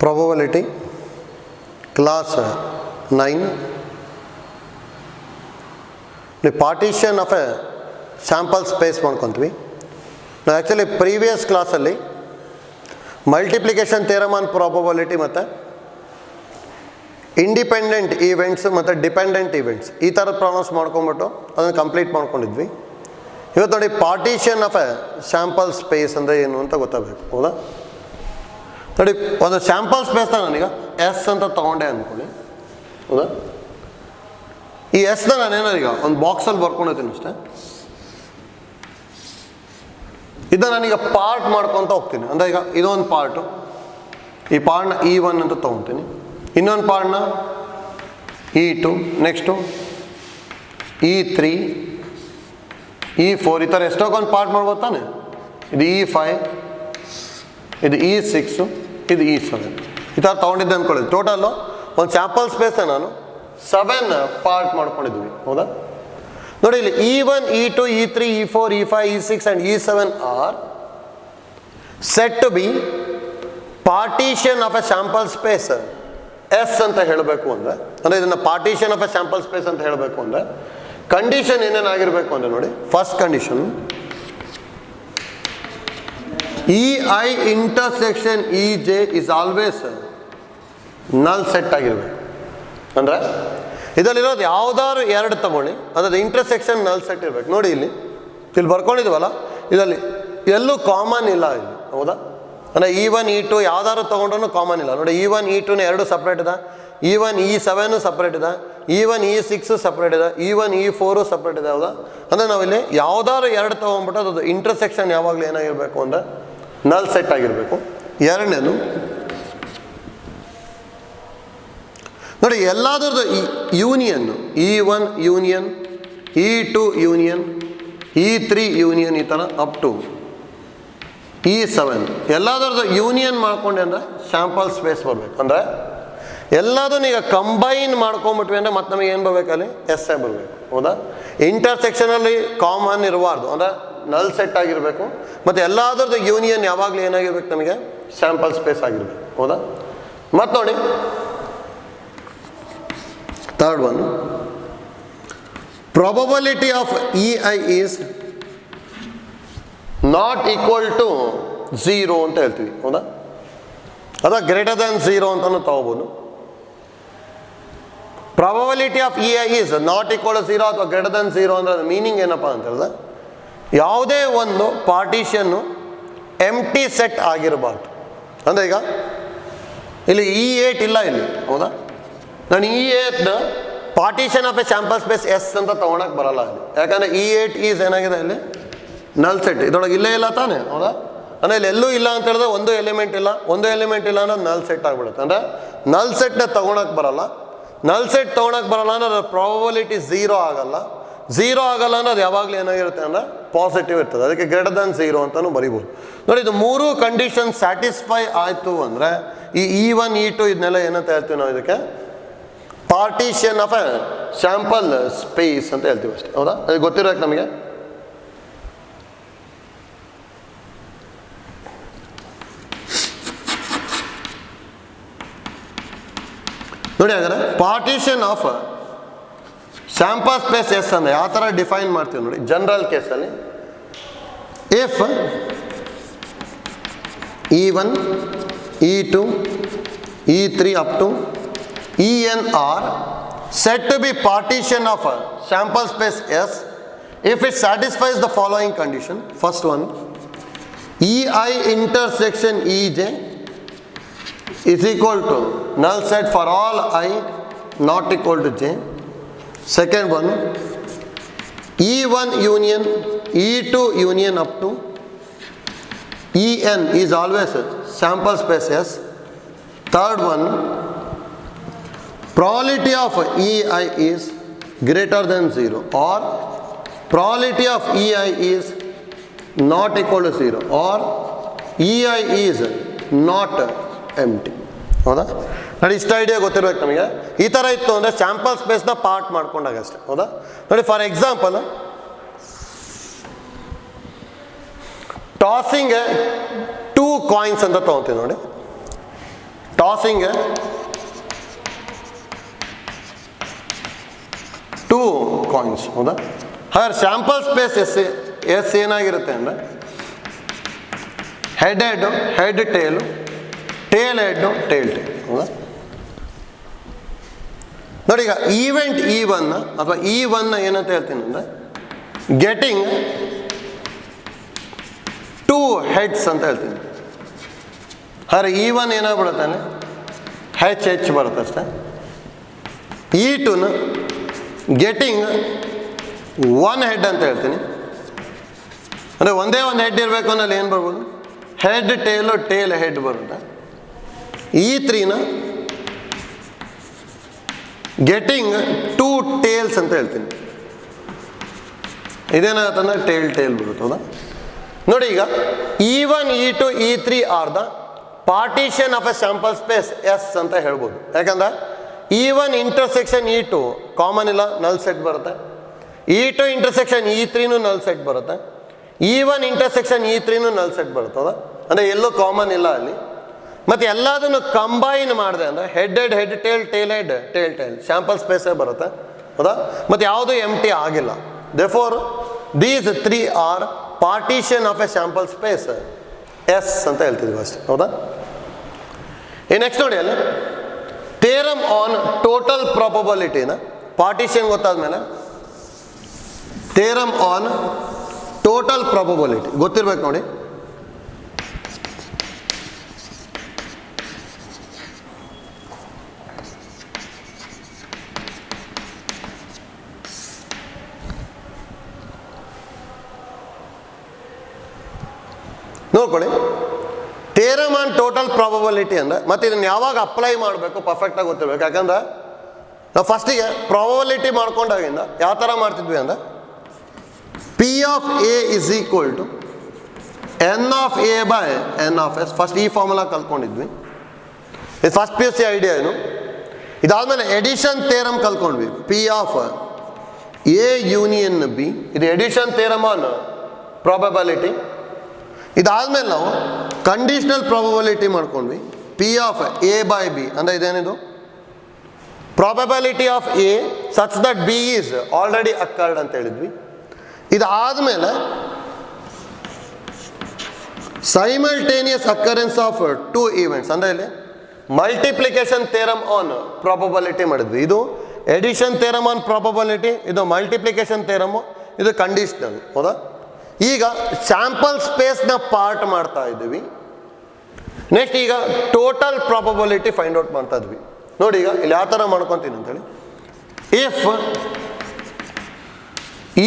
probability class 9 the partition of a sample space ಮಾಡ್ಕೊಂತೀವಿ. ನಾವು actually previous ಕ್ಲಾಸಲ್ಲಿ multiplication theorem on probability ಮತ್ತು independent events ಮತ್ತು dependent events ಈ ಥರದ ಪ್ರಾಬ್ಲಮ್ಸ್ ಮಾಡ್ಕೊಂಬಿಟ್ಟು ಅದನ್ನು ಕಂಪ್ಲೀಟ್ ಮಾಡ್ಕೊಂಡಿದ್ವಿ. ಇವತ್ತು ನೋಡಿ partition of a sample space ಅಂದರೆ ಏನು ಅಂತ ಗೊತ್ತಾಗಬೇಕು. ಹೌದಾ? ನೋಡಿ, ಒಂದು ಸ್ಯಾಂಪಲ್ ಸ್ಪೇಸ್ನ ನಾನೀಗ ಎಸ್ ಅಂತ ತೊಗೊಂಡೆ ಅಂದ್ಕೊಳ್ಳಿ. ಹೌದಾ? ಈ ಎಸ್ನ ನಾನೇನೀಗ ಒಂದು ಬಾಕ್ಸಲ್ಲಿ ಬರ್ಕೊಂಡಿರ್ತೀನಿ ಅಷ್ಟೇ. ಇದನ್ನ ನಾನೀಗ ಪಾರ್ಟ್ ಮಾಡ್ಕೊತ ಹೋಗ್ತೀನಿ. ಅಂದರೆ ಈಗ ಇದೊಂದು ಪಾರ್ಟು, ಈ ಪಾರ್ಟ್ನ E1 ಅಂತ ತೊಗೊತೀನಿ, ಇನ್ನೊಂದು ಪಾರ್ಟ್ನ E2, ನೆಕ್ಸ್ಟು E3, E4 ಈ ಥರ ಎಷ್ಟೊಂದು ಪಾರ್ಟ್ ಮಾಡ್ಬೋದು ತಾನೆ. ಇದು E5, ಇದು E6, ಇದು E7 ಈ ಥರ ತೊಗೊಂಡಿದ್ದೆ ಅಂದ್ಕೊಳ್ಳಿ. ಟೋಟಲ್ಲು ಒಂದು ಸ್ಯಾಂಪಲ್ ಸ್ಪೇಸ್ನ ನಾನು 7 ಪಾರ್ಟ್ ಮಾಡ್ಕೊಂಡಿದ್ವಿ. ಹೌದಾ? ನೋಡಿ, ಇಲ್ಲಿ E1, E2, E3, E4, E5, E6 and E7 are said to be partition of a sample space S ಅಂತ ಹೇಳಬೇಕು ಅಂದರೆ ಇದನ್ನು partition of a sample space ಅಂತ ಹೇಳಬೇಕು ಅಂದರೆ ಕಂಡೀಷನ್ ಏನೇನಾಗಿರಬೇಕು ಅಂದರೆ ನೋಡಿ, first condition EI intersection EJ is always ನಲ್ ಸೆಟ್ ಆಗಿರಬೇಕು. ಅಂದರೆ ಇದರಲ್ಲಿರೋದು ಯಾವುದಾದ್ರು ಎರಡು ತಗೊಳ್ಳಿ, ಅದ್ರದ್ದು ಇಂಟರ್ಸೆಕ್ಷನ್ ನಲ್ ಸೆಟ್ ಇರಬೇಕು. ನೋಡಿ, ಇಲ್ಲಿ ಬರ್ಕೊಂಡಿದ್ವಲ್ಲ, ಇದರಲ್ಲಿ ಎಲ್ಲೂ ಕಾಮನ್ ಇಲ್ಲ ಇಲ್ಲಿ. ಹೌದಾ? ಅಂದರೆ E1, E2 ಯಾವ್ದಾದ್ರು ತೊಗೊಂಡ್ರೂ ಕಾಮನ್ ಇಲ್ಲ. ನೋಡಿ, E1, E2 ಎರಡು ಸಪ್ರೇಟ್ ಇದೆ, E1, E7 ಸಪ್ರೇಟ್ ಇದೆ, E1, E6 ಸಪ್ರೇಟ್ ಇದೆ, E1, E4 ಸಪ್ರೇಟ್ ಇದೆ. ಹೌದಾ? ಅಂದರೆ ನಾವಿಲ್ಲಿ ಯಾವ್ದಾದ್ರು ಎರಡು ತೊಗೊಂಡ್ಬಿಟ್ಟು ಅದು ಇಂಟರ್ಸೆಕ್ಷನ್ ಯಾವಾಗಲೂ ಏನಾಗಿರಬೇಕು ಅಂದರೆ ನಲ್ ಸೆಟ್ ಆಗಿರಬೇಕು. ಎರಡನೇದು ನೋಡಿ, ಎಲ್ಲಾದ್ರದ್ದು union E1 union, E2 union, E3 union ಈ ಥರ ಅಪ್ ಟು E7 ಎಲ್ಲಾದ್ರದ್ದು ಯೂನಿಯನ್ ಮಾಡ್ಕೊಂಡೆ ಅಂದರೆ ಸ್ಯಾಂಪಲ್ ಸ್ಪೇಸ್ ಬರಬೇಕು. ಅಂದರೆ ಎಲ್ಲದನ್ನು ಈಗ ಕಂಬೈನ್ ಮಾಡ್ಕೊಂಬಿಟ್ವಿ ಅಂದರೆ ಮತ್ತೆ ನಮಗೆ ಏನು ಬರಬೇಕಲ್ಲಿ ಎಸ್ ಎ ಬರಬೇಕು. ಹೌದಾ? ಇಂಟರ್ಸೆಕ್ಷನಲ್ಲಿ ಕಾಮನ್ ಇರಬಾರ್ದು, ಅಂದರೆ ನಲ್ ಸೆಟ್ ಆಗಿರಬೇಕು. ಮತ್ತು ಎಲ್ಲಾದ್ರದ್ದು ಯೂನಿಯನ್ ಯಾವಾಗಲೂ ಏನಾಗಿರ್ಬೇಕು, ನಮಗೆ ಸ್ಯಾಂಪಲ್ ಸ್ಪೇಸ್ ಆಗಿರಬೇಕು. ಹೌದಾ? ಮತ್ತು ನೋಡಿ, third one, probability of EI is not equal to 0 ಅಂತ ಹೇಳ್ತೀವಿ. ಹೌದಾ? ಅಥವಾ ಗ್ರೇಟರ್ ದ್ಯಾನ್ 0 ಅಂತಲೂ ತಗೋಬೋದು. Probability of EI is not equal to 0 ಅಥವಾ ಗ್ರೇಟರ್ ದ್ಯಾನ್ 0 ಅಂದರೆ ಮೀನಿಂಗ್ ಏನಪ್ಪ ಅಂತ ಹೇಳಿದ್ರೆ, ಯಾವುದೇ ಒಂದು ಪಾರ್ಟಿಷನ್ನು ಎಂಟಿ ಸೆಟ್ ಆಗಿರಬಾರ್ದು. ಅಂದರೆ ಈಗ ಇಲ್ಲಿ E8 ಇಲ್ಲ ಇಲ್ಲಿ. ಹೌದಾ? ನಾನು E8ನ partition of a sample space S ಅಂತ ತೊಗೊಳಕ್ಕೆ ಬರಲ್ಲ ಇಲ್ಲಿ. ಯಾಕಂದರೆ E8 ಈಸ್ ಏನಾಗಿದೆ ಇಲ್ಲಿ ನಲ್ ಸೆಟ್, ಇದರೊಳಗೆ ಇಲ್ಲೇ ಇಲ್ಲ ತಾನೆ. ಹೌದಾ? ಅಂದರೆ ಇಲ್ಲಿ ಎಲ್ಲೂ ಇಲ್ಲ ಅಂತ ಹೇಳಿದ್ರೆ ಒಂದು ಎಲಿಮೆಂಟ್ ಇಲ್ಲ ಅನ್ನೋದು ನಲ್ ಸೆಟ್ ಆಗಿಬಿಡುತ್ತೆ. ಅಂದರೆ ನಲ್ ಸೆಟ್ನ ತೊಗೊಳಕ್ಕೆ ಬರಲ್ಲ. ನಲ್ ಸೆಟ್ ತೊಗೊಳಕ್ಕೆ ಬರಲ್ಲ ಅಂದರೆ ಅದರ ಪ್ರಾಬಬಿಲಿಟಿ 0 ಆಗಲ್ಲ. 0 ಆಗಲ್ಲ ಅಂದರೆ ಅದು ಯಾವಾಗಲೂ ಏನಾಗಿರುತ್ತೆ ಅಂದರೆ ಪಾಸಿಟಿವ್ ಇರ್ತದೆ. ಅದಕ್ಕೆ ಗ್ರೇಟರ್ ದ್ಯಾನ್ 0 ಅಂತಲೂ ಬರಿಬೋದು. ನೋಡಿ, ಇದು ಮೂರು ಕಂಡೀಷನ್ ಸ್ಯಾಟಿಸ್ಫೈ ಆಯಿತು ಅಂದರೆ ಈ E1, E2 ಇದನ್ನೆಲ್ಲ ಏನಂತ ಹೇಳ್ತೀವಿ ನಾವು, ಇದಕ್ಕೆ partition of a sample space ಅಂತ ಹೇಳ್ತೀವಿ ಅಷ್ಟೇ. ಹೌದಾ? ಅದು ಗೊತ್ತಿರೋಕೆ ನಮಗೆ. ನೋಡಿ, ಹಾಗಾದ್ರೆ partition of sample space S ಅಂದರೆ ಯಾವ ಥರ ಡಿಫೈನ್ ಮಾಡ್ತೀವಿ ನೋಡಿ. ಜನರಲ್ ಕೇಸಲ್ಲಿ if E1, E2, E3 up to En are said to be partition of a sample space S if it satisfies the following condition. First one, EI intersection EJ is equal to null set for all I not equal to J. Second one, E1 union E2 union up to En is always a sample space S. Third one, probability of EI is greater than 0 or probability of EI is not equal to 0 or EI is not empty. ಹೌದಾ? ನೋಡಿ, ಇಷ್ಟ idea ಗೊತ್ತಿರ್ಬೇಕು ನಮಗೆ. ಈ ಥರ ಇತ್ತು ಅಂದರೆ sample ಸ್ಪೇಸ್ನ part ಮಾಡ್ಕೊಂಡಾಗ ಅಷ್ಟೇ. ಹೌದಾ? ನೋಡಿ, ಫಾರ್ ಎಕ್ಸಾಂಪಲ್ ಟಾಸಿಂಗ್ 2 ಕಾಯಿನ್ಸ್ ಅಂತ ತೊಗೊತೀವಿ ನೋಡಿ. ಟಾಸಿಂಗ್ 2 ಕಾಯಿನ್ಸ್, ಹೌದಾ? ಹಾಗಾದ್ರೆ ಸ್ಯಾಂಪಲ್ ಸ್ಪೇಸ್ ಎಸ್ ಏನಾಗಿರುತ್ತೆ ಅಂದರೆ head head, head tail, tail head, tail tail, ಹೌದಾ? ನೋಡಿ, ಈಗ ಈವೆಂಟ್ E1 ಅಥವಾ E1 ಏನಂತ ಹೇಳ್ತೀನಿ ಅಂದರೆ ಗೆಟಿಂಗ್ 2 ಹೆಡ್ಸ್ ಅಂತ ಹೇಳ್ತೀನಿ. ಹಾಗಾದ್ರೆ E1 ಏನಾಗ್ಬಿಡುತ್ತಾನೆ ಹೆಚ್ ಬರುತ್ತೆ ಅಷ್ಟೇ. E2 ಗೆಟಿಂಗ್ 1 ಹೆಡ್ ಅಂತ ಹೇಳ್ತೀನಿ. ಅಂದರೆ ಒಂದೇ ಒಂದು ಹೆಡ್ ಇರಬೇಕು ಅನ್ನೋಲ್ಲಿ ಏನು ಬರ್ಬೋದು, ಹೆಡ್ ಟೇಲು, ಟೇಲ್ ಹೆಡ್ ಬರುತ್ತೆ. E3 ಗೆಟಿಂಗ್ 2 ಟೇಲ್ಸ್ ಅಂತ ಹೇಳ್ತೀನಿ. ಇದೇನಾಗುತ್ತಂದ್ರೆ ಟೇಲ್ ಬರುತ್ತೆ, ಹೌದಾ? ನೋಡಿ, ಈಗ E1, E2, E3 are the partition of a sample space S ಅಂತ ಹೇಳ್ಬೋದು. ಯಾಕಂದ್ರೆ E1 ಇಂಟರ್ಸೆಕ್ಷನ್ E2 ಕಾಮನ್ ಇಲ್ಲ, ನಲ್ ಸೆಟ್ ಬರುತ್ತೆ. E2 ಇಂಟರ್ಸೆಕ್ಷನ್ E3 ನಲ್ ಸೆಟ್ ಬರುತ್ತೆ. E1 ಇಂಟರ್ಸೆಕ್ಷನ್ E3 ನಲ್ ಸೆಟ್ ಬರುತ್ತೆ, ಹೌದಾ? ಅಂದರೆ ಎಲ್ಲೂ ಕಾಮನ್ ಇಲ್ಲ ಅಲ್ಲಿ. ಮತ್ತು ಎಲ್ಲದನ್ನು ಕಂಬೈನ್ ಮಾಡಿದೆ ಅಂದರೆ head tail, tail head, tail sample ಸ್ಪೇಸೇ ಬರುತ್ತೆ, ಹೌದಾ? ಮತ್ತು ಯಾವುದು ಎಂಟಿ ಆಗಿಲ್ಲ. Therefore these 3 are partition of a sample space S ಅಂತ ಹೇಳ್ತಿದ್ವಿ ಅಷ್ಟೇ, ಹೌದಾ? ಈ ನೆಕ್ಸ್ಟ್ ನೋಡಿ, ಅಲ್ಲಿ ಥಿಯರಮ್ ಆನ್ ಟೋಟಲ್ ಪ್ರಾಬಬಿಲಿಟಿನ ಪಾರ್ಟಿಷನ್ ಗೊತ್ತಾದ್ಮೇಲೆ ಥಿಯರಮ್ ಆನ್ ಟೋಟಲ್ ಪ್ರಾಬಬಿಲಿಟಿ ಗೊತ್ತಿರ್ಬೇಕು ನೋಡಿ. ನೋಡ್ಕೊಳ್ಳಿ, ಥಿಯರಮ್ ಆನ್ ಟೋಟಲ್ ಪ್ರಾಬಬಿಲಿಟಿ ಅಂದರೆ ಮತ್ತೆ ಇದನ್ನು ಯಾವಾಗ ಅಪ್ಲೈ ಮಾಡಬೇಕು ಪರ್ಫೆಕ್ಟಾಗಿ ಗೊತ್ತಿರ್ಬೇಕು. ಯಾಕಂದ್ರೆ ನಾವು ಫಸ್ಟಿಗೆ ಪ್ರಾಬಬಿಲಿಟಿ ಮಾಡ್ಕೊಂಡಾಗಿಂದ ಯಾವ ಥರ ಮಾಡ್ತಿದ್ವಿ ಅಂದರೆ P of A is equal to N of A by N of S. First ಈ ಫಾರ್ಮುಲಾ ಕಲ್ತ್ಕೊಂಡಿದ್ವಿ. ಇದು ಫಸ್ಟ್ PUC ಐಡಿಯಾ ಏನು. ಇದಾದಮೇಲೆ ಎಡಿಷನ್ ಥಿಯರಮ್ ಕಲ್ತ್ಕೊಂಡ್ವಿ, P of A union B. ಇದು ಎಡಿಷನ್ ಥಿಯರಮ್ ಆನ್ ಪ್ರಾಬಬಿಲಿಟಿ. ಇದಾದ್ಮೇಲೆ ನಾವು ಕಂಡೀಷನಲ್ ಪ್ರಾಬಬಿಲಿಟಿ ಮಾಡ್ಕೊಂಡ್ವಿ, P of A by B. ಅಂದರೆ ಇದೇನಿದು probability of A such that B is already occurred ಅಂತ ಹೇಳಿದ್ವಿ. ಇದಾದಮೇಲೆ ಸೈಮಲ್ಟೇನಿಯಸ್ ಅಕ್ಕರೆನ್ಸ್ ಆಫ್ 2 ಈವೆಂಟ್ಸ್, ಅಂದರೆ ಇಲ್ಲಿ ಮಲ್ಟಿಪ್ಲಿಕೇಶನ್ ಥಿಯರಮ್ ಆನ್ ಪ್ರಾಬಬಿಲಿಟಿ ಮಾಡಿದ್ವಿ. ಇದು ಎಡಿಷನ್ ಥಿಯರಮ್ ಆನ್ ಪ್ರಾಬಬಿಲಿಟಿ, ಇದು ಮಲ್ಟಿಪ್ಲಿಕೇಶನ್ ಥಿಯರಮು, ಇದು ಕಂಡೀಷನಲ್, ಹೌದಾ? ಈಗ ಸ್ಯಾಂಪಲ್ ಸ್ಪೇಸ್ನ ಪಾರ್ಟ್ ಮಾಡ್ತಾ ಇದ್ದೀವಿ. ನೆಕ್ಸ್ಟ್ ಈಗ ಟೋಟಲ್ ಪ್ರಾಬಬಿಲಿಟಿ ಫೈಂಡ್ ಔಟ್ ಮಾಡ್ತಾ ಇದ್ವಿ. ನೋಡಿ, ಈಗ ಇಲ್ಲಿ ಯಾವ ಥರ ಮಾಡ್ಕೊತೀನಿ ಅಂತೇಳಿ, if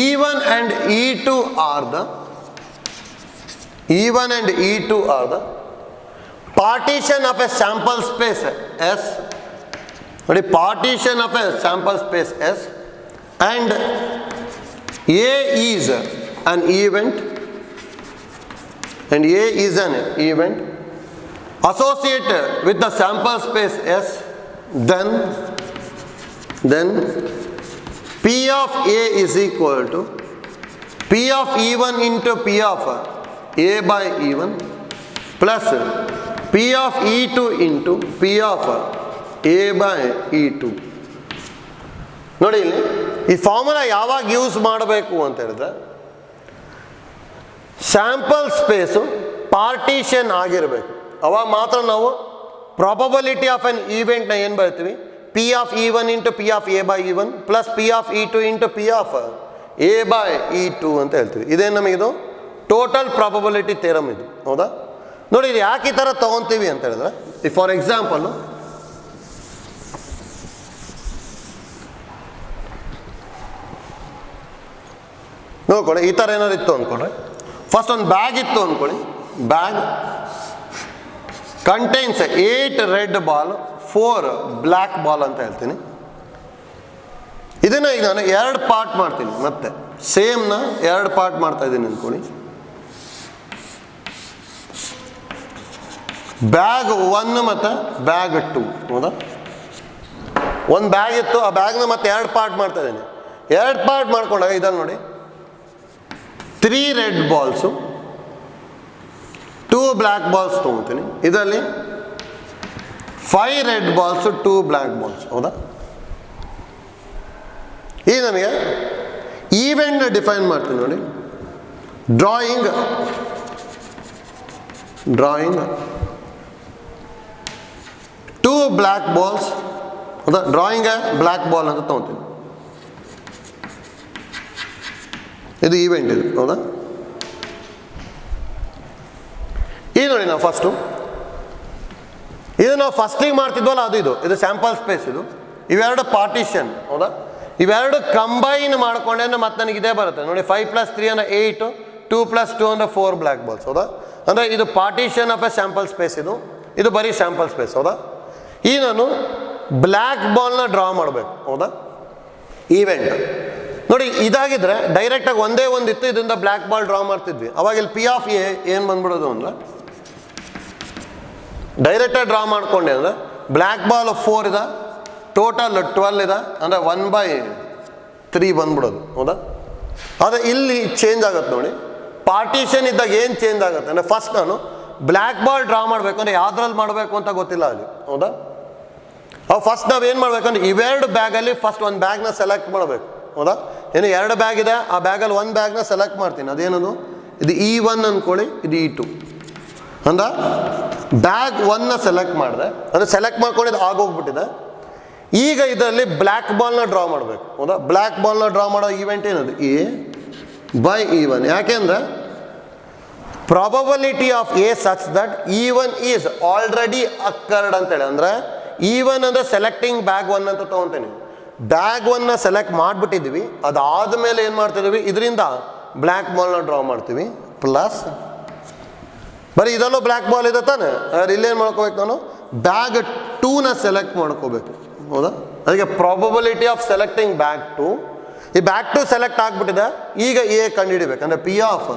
E1 and E2 are the partition of a sample space S. ನೋಡಿ, partition of a sample space S and A is an event associated with the sample space S, then P of A is equal to P of E1 into P of A by E1 plus P of E2 into P of A by E2. ನೋಡಿ, ಇಲ್ಲಿ ಈ formula ಯಾವಾಗ use ಮಾಡಬೇಕು ಅಂತ ಹೇಳಿದ್ರೆ sample space partition ಆಗಿರಬೇಕು. ಅವಾಗ ಮಾತ್ರ ನಾವು ಪ್ರಾಬಬಿಲಿಟಿ ಆಫ್ ಎನ್ ಈವೆಂಟ್ನ ಏನು ಬರ್ತೀವಿ, P of E1 into P of A by E1 plus P of E2 into P of A by E2 ಅಂತ ಹೇಳ್ತೀವಿ. ಇದೇ ನಮಗಿದು ಟೋಟಲ್ ಪ್ರಾಬಬಿಲಿಟಿ ಥಿಯರಮ್ ಇದು, ಹೌದಾ? ನೋಡಿ, ಇದು ಯಾಕೆ ಈ ಥರ ತೊಗೊತೀವಿ ಅಂತ ಹೇಳಿದ್ರೆ, ಫಾರ್ ಎಕ್ಸಾಂಪಲ್ಲು ನೋಡ್ಕೊಳ್ಳಿ, ಈ ಥರ ಏನಾದ್ರು ಇತ್ತು ಅಂದ್ಕೊಂಡ್ರೆ, ಫಸ್ಟ್ ಒಂದು ಬ್ಯಾಗ್ ಇತ್ತು ಅಂದ್ಕೊಳ್ಳಿ. Bag contains 8 red ball 4 black ball ಅಂತ ಹೇಳ್ತೀನಿ. ಇದನ್ನ ಈಗ ನಾನು 2 ಪಾರ್ಟ್ ಮಾಡ್ತೀನಿ. ಮತ್ತೆ ಸೇಮ್ನ 2 ಪಾರ್ಟ್ ಮಾಡ್ತಾ ಇದ್ದೀನಿ ಅಂದ್ಕೊಳ್ಳಿ. ಬ್ಯಾಗ್ 1 ಮತ್ತು ಬ್ಯಾಗ್ 2, ಹೌದಾ? ಒಂದು ಬ್ಯಾಗ್ ಇತ್ತು, ಆ ಬ್ಯಾಗ್ನ ಮತ್ತೆ 2 ಪಾರ್ಟ್ ಮಾಡ್ತಾ ಇದ್ದೀನಿ. 2 ಪಾರ್ಟ್ ಮಾಡ್ಕೊಂಡಾಗ ಇದನ್ನು ನೋಡಿ, 3 ರೆಡ್ ಬಾಲ್ಸು 2 ಬ್ಲ್ಯಾಕ್ ಬಾಲ್ಸ್ ತೊಗೊತೀನಿ. ಇದರಲ್ಲಿ 5 ರೆಡ್ ಬಾಲ್ಸ್ 2 ಬ್ಲ್ಯಾಕ್ ಬಾಲ್ಸ್. ಹೌದಾ? ಈಗ ನನಗೆ ಈವೆಂಟ್ನ ಡಿಫೈನ್ ಮಾಡ್ತೀನಿ ನೋಡಿ. Drawing 2 black balls. ಹೌದಾ? ಡ್ರಾಯಿಂಗ್ ಬ್ಲ್ಯಾಕ್ ಬಾಲ್ ಅಂತ ತಗೊತೀನಿ. ಇದು ಈವೆಂಟ್ ಇದು. ಹೌದಾ? ಈಗ ನೋಡಿ ನಾವು ಫಸ್ಟು ಇದು ನಾವು ಫಸ್ಟಿಗೆ ಮಾಡ್ತಿದ್ವಲ್ಲ ಅದು ಇದು ಸ್ಯಾಂಪಲ್ ಸ್ಪೇಸ್. ಇವೆರಡು ಪಾರ್ಟಿಷನ್. ಹೌದಾ? ಇವೆರಡು ಕಂಬೈನ್ ಮಾಡ್ಕೊಂಡೆ ಅಂದ್ರೆ ಮತ್ತೆ ನನಗೆ ಇದೇ ಬರುತ್ತೆ ನೋಡಿ. 5 + 3 ಅಂದರೆ 8, 2 + 2 ಅಂದರೆ 4 ಬ್ಲ್ಯಾಕ್ ಬಾಲ್ಸ್. ಹೌದಾ? ಅಂದರೆ ಇದು partition of a sample space. ಇದು ಬರೀ ಸ್ಯಾಂಪಲ್ ಸ್ಪೇಸ್. ಹೌದಾ? ಈಗ ನಾನು ಬ್ಲ್ಯಾಕ್ ಬಾಲ್ನ ಡ್ರಾ ಮಾಡಬೇಕು. ಹೌದಾ? ಈವೆಂಟ್ ನೋಡಿ ಇದಾಗಿದ್ರೆ ಡೈರೆಕ್ಟಾಗಿ ಒಂದೇ ಒಂದಿತ್ತು, ಇದರಿಂದ ಬ್ಲ್ಯಾಕ್ ಬಾಲ್ ಡ್ರಾ ಮಾಡ್ತಿದ್ವಿ. ಅವಾಗ ಇಲ್ಲಿ P ಆಫ್ A ಏನು ಬಂದ್ಬಿಡೋದು ಅಂದ್ರೆ ಡೈರೆಕ್ಟಾಗಿ ಡ್ರಾ ಮಾಡ್ಕೊಂಡೆ ಅಂದರೆ ಬ್ಲ್ಯಾಕ್ ಬಾಲ್ 4 ಇದೆ, ಟೋಟಲ್ 12 ಇದೆ, ಅಂದರೆ 1/3 ಬಂದ್ಬಿಡೋದು. ಹೌದಾ? ಆದರೆ ಇಲ್ಲಿ ಚೇಂಜ್ ಆಗುತ್ತೆ ನೋಡಿ. ಪಾರ್ಟಿಷನ್ ಇದ್ದಾಗ ಏನು ಚೇಂಜ್ ಆಗುತ್ತೆ ಅಂದರೆ ಫಸ್ಟ್ ನಾನು ಬ್ಲ್ಯಾಕ್ ಬಾಲ್ ಡ್ರಾ ಮಾಡಬೇಕು ಅಂದರೆ ಯಾವ್ದ್ರಲ್ಲಿ ಮಾಡಬೇಕು ಅಂತ ಗೊತ್ತಿಲ್ಲ ಅಲ್ಲಿ. ಹೌದಾ? ಅವು ಫಸ್ಟ್ ನಾವು ಏನು ಮಾಡಬೇಕಂದ್ರೆ ಇವೆರಡು ಬ್ಯಾಗಲ್ಲಿ ಫಸ್ಟ್ ಒಂದು ಬ್ಯಾಗ್ನ ಸೆಲೆಕ್ಟ್ ಮಾಡಬೇಕು. ಹೌದಾ? ಏನು 2 ಬ್ಯಾಗ್ ಇದೆ, ಆ ಬ್ಯಾಗಲ್ಲಿ ಒಂದು ಬ್ಯಾಗ್ನ ಸೆಲೆಕ್ಟ್ ಮಾಡ್ತೀನಿ. ಅದೇನದು? ಇದು E1 ಅಂದ್ಕೊಳ್ಳಿ, ಇದು E2. ಅಂದ್ರೆ ಬ್ಯಾಗ್ 1ನ ಸೆಲೆಕ್ಟ್ ಮಾಡಿದೆ, ಅಂದರೆ ಸೆಲೆಕ್ಟ್ ಮಾಡ್ಕೊಂಡಿದ್ದು ಆಗೋಗ್ಬಿಟ್ಟಿದೆ. ಈಗ ಇದರಲ್ಲಿ ಬ್ಲ್ಯಾಕ್ ಬಾಲ್ನ ಡ್ರಾ ಮಾಡಬೇಕು. ಹೌದಾ? ಬ್ಲ್ಯಾಕ್ ಬಾಲ್ನ ಡ್ರಾ ಮಾಡೋ ಈವೆಂಟ್ ಏನದು? A/E1. ಯಾಕೆಂದರೆ probability of A such that E1 is already occurred ಅಂತೇಳಿ. ಅಂದರೆ E1 ಅಂದರೆ ಸೆಲೆಕ್ಟಿಂಗ್ ಬ್ಯಾಗ್ 1 ಅಂತ ತೊಗೊತೀನಿ. ಬ್ಯಾಗ್ 1ನ ಸೆಲೆಕ್ಟ್ ಮಾಡಿಬಿಟ್ಟಿದ್ವಿ, ಅದಾದಮೇಲೆ ಏನು ಮಾಡ್ತಿದ್ವಿ, ಇದರಿಂದ ಬ್ಲ್ಯಾಕ್ ಬಾಲ್ನ ಡ್ರಾ ಮಾಡ್ತೀವಿ. ಪ್ಲಸ್ ಬರೀ ಇದರಲ್ಲೂ ಬ್ಲ್ಯಾಕ್ ಬಾಲ್ ಇದೆ ತಾನೆ, ಇಲ್ಲೇನು ಮಾಡ್ಕೋಬೇಕು, ನಾನು ಬ್ಯಾಗ್ 2ನ ಸೆಲೆಕ್ಟ್ ಮಾಡ್ಕೋಬೇಕು. ಹೌದಾ? ಅದಕ್ಕೆ ಪ್ರಾಬಬಿಲಿಟಿ ಆಫ್ ಸೆಲೆಕ್ಟಿಂಗ್ ಬ್ಯಾಗ್ 2. ಈ ಬ್ಯಾಗ್ 2 ಸೆಲೆಕ್ಟ್ ಆಗಿಬಿಟ್ಟಿದೆ. ಈಗ A ಕಂಡುಹಿಡಿಬೇಕು. ಅಂದರೆ P ಆಫ್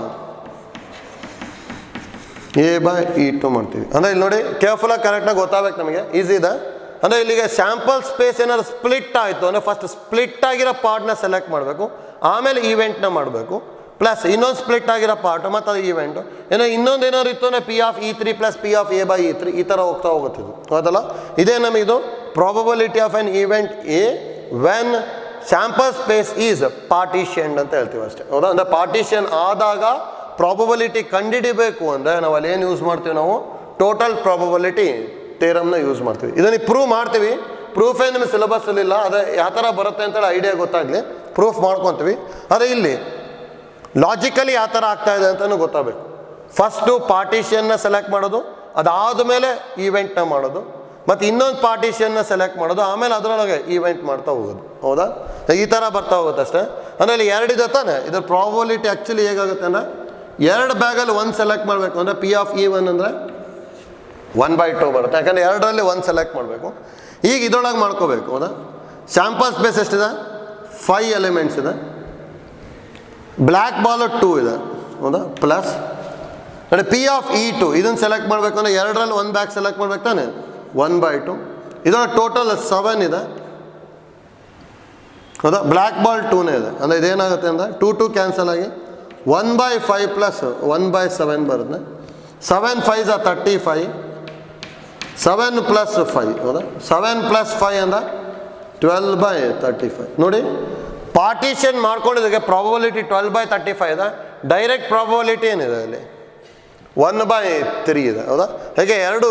A/E2 ಮಾಡ್ತೀವಿ. ಅಂದರೆ ಇಲ್ಲಿ ನೋಡಿ ಕೇರ್ಫುಲ್ಲಾಗಿ ಕರೆಕ್ಟಾಗಿ ಗೊತ್ತಾಗಬೇಕು ನಮಗೆ, ಈಸಿ ಇದೆ. ಅಂದರೆ ಇಲ್ಲಿಗೆ ಸ್ಯಾಂಪಲ್ ಸ್ಪೇಸ್ ಏನಾದ್ರು ಸ್ಪ್ಲಿಟ್ ಆಯಿತು ಅಂದರೆ ಫಸ್ಟ್ ಸ್ಪ್ಲಿಟ್ ಆಗಿರೋ ಪಾರ್ಟ್ನ ಸೆಲೆಕ್ಟ್ ಮಾಡಬೇಕು, ಆಮೇಲೆ ಈವೆಂಟ್ನ ಮಾಡಬೇಕು. ಪ್ಲಸ್ ಇನ್ನೊಂದು ಸ್ಪ್ಲಿಟ್ ಆಗಿರೋ ಪಾರ್ಟ್ ಮತ್ತು ಅದು ಈವೆಂಟು. ಏನೋ ಇನ್ನೊಂದು ಏನಾದ್ರು ಇತ್ತು ಅಂದರೆ P of E3 + P of A/E3 ಈ ಥರ ಹೋಗ್ತಾ ಹೋಗುತ್ತಿದ್ದು. ಹೌದಲ್ಲ? ಇದೇ ನಮಗಿದು probability of an event A when sample space is partitioned ಅಂತ ಹೇಳ್ತೀವಿ ಅಷ್ಟೇ. ಹೌದಾ? ಅಂದರೆ ಪಾರ್ಟಿಷನ್ ಆದಾಗ ಪ್ರಾಬಬಿಲಿಟಿ ಕಂಡುಹಿಡಿಬೇಕು ಅಂದರೆ ನಾವು ಅಲ್ಲಿ ಏನು ಯೂಸ್ ಮಾಡ್ತೀವಿ, ನಾವು ಟೋಟಲ್ ಪ್ರಾಬಬಿಲಿಟಿ ಥಿಯರಮ್ನ ಯೂಸ್ ಮಾಡ್ತೀವಿ. ಇದನ್ನು ಪ್ರೂವ್ ಮಾಡ್ತೀವಿ. ಪ್ರೂಫ್ ಏನು ನಿಮಗೆ ಸಿಲೆಬಸ್ಸಲ್ಲಿಲ್ಲ, ಅದೇ ಯಾವ ಥರ ಬರುತ್ತೆ ಅಂತೇಳಿ ಐಡಿಯಾ ಗೊತ್ತಾಗಲಿ ಪ್ರೂಫ್ ಮಾಡ್ಕೊತೀವಿ. ಆದರೆ ಇಲ್ಲಿ ಲಾಜಿಕಲಿ ಯಾವ ಥರ ಆಗ್ತಾ ಇದೆ ಅಂತಲೂ ಗೊತ್ತಾಗಬೇಕು. ಫಸ್ಟು ಪಾರ್ಟಿಷನ್ನ ಸೆಲೆಕ್ಟ್ ಮಾಡೋದು, ಅದಾದಮೇಲೆ ಈವೆಂಟ್ನ ಮಾಡೋದು, ಮತ್ತು ಇನ್ನೊಂದು ಪಾರ್ಟಿಷನ್ನ ಸೆಲೆಕ್ಟ್ ಮಾಡೋದು, ಆಮೇಲೆ ಅದರೊಳಗೆ ಈವೆಂಟ್ ಮಾಡ್ತಾ ಹೋಗೋದು. ಹೌದಾ? ಈ ಥರ ಬರ್ತಾ ಹೋಗುತ್ತೆ ಅಷ್ಟೇ. ಅಂದರೆ ಇಲ್ಲಿ 2 ಇದೆ ತಾನೆ, ಇದ್ರ ಪ್ರಾಬಬಿಲಿಟಿ ಆ್ಯಕ್ಚುಲಿ ಹೇಗಾಗುತ್ತೆ ಅಂದರೆ 2 ಬ್ಯಾಗಲ್ಲಿ 1 ಸೆಲೆಕ್ಟ್ ಮಾಡಬೇಕು. ಅಂದರೆ P ಆಫ್ E1 ಅಂದರೆ 1/2 ಬರುತ್ತೆ. ಯಾಕಂದರೆ 2ರಲ್ಲಿ 1 ಸೆಲೆಕ್ಟ್ ಮಾಡಬೇಕು. ಈಗ ಇದರೊಳಗೆ ಮಾಡ್ಕೋಬೇಕು. ಹೌದಾ? ಸ್ಯಾಂಪಲ್ ಸ್ಪೇಸ್ ಎಷ್ಟಿದೆ? 5 ಎಲಿಮೆಂಟ್ಸ್ ಇದೆ. ಬ್ಲ್ಯಾಕ್ ಬಾಲ್ 2 ಇದೆ. ಹೌದಾ? ಪ್ಲಸ್ ನೋಡಿ P ಆಫ್ E2 ಇದನ್ನು ಸೆಲೆಕ್ಟ್ ಮಾಡಬೇಕು ಅಂದರೆ 2ರಲ್ಲಿ 1 ಬ್ಯಾಗ್ ಸೆಲೆಕ್ಟ್ ಮಾಡ್ಬೇಕು ತಾನೆ, 1/2. ಇದರೊಳಗೆ ಟೋಟಲ್ 7 ಇದೆ. ಹೌದಾ? ಬ್ಲ್ಯಾಕ್ ಬಾಲ್ 2ನೇ ಇದೆ. ಅಂದರೆ ಇದೇನಾಗುತ್ತೆ ಅಂದರೆ 2 ಕ್ಯಾನ್ಸಲ್ ಆಗಿ 1/5 + 1/7 ಬರುತ್ತೆ. 7 5s are 35. 7 + 5. ಹೌದಾ? 7 + 5 ಅಂದರೆ 12/35. ನೋಡಿ ಪಾರ್ಟಿಷನ್ ಮಾಡ್ಕೊಂಡಿದ್ದಕ್ಕೆ ಪ್ರಾಬಬಿಲಿಟಿ 12/35 ಇದೆ. ಡೈರೆಕ್ಟ್ ಪ್ರಾಬಬಿಲಿಟಿ ಏನಿದೆ ಅಲ್ಲಿ 1/3 ಇದೆ. ಹೌದಾ? ಹೇಗೆ 2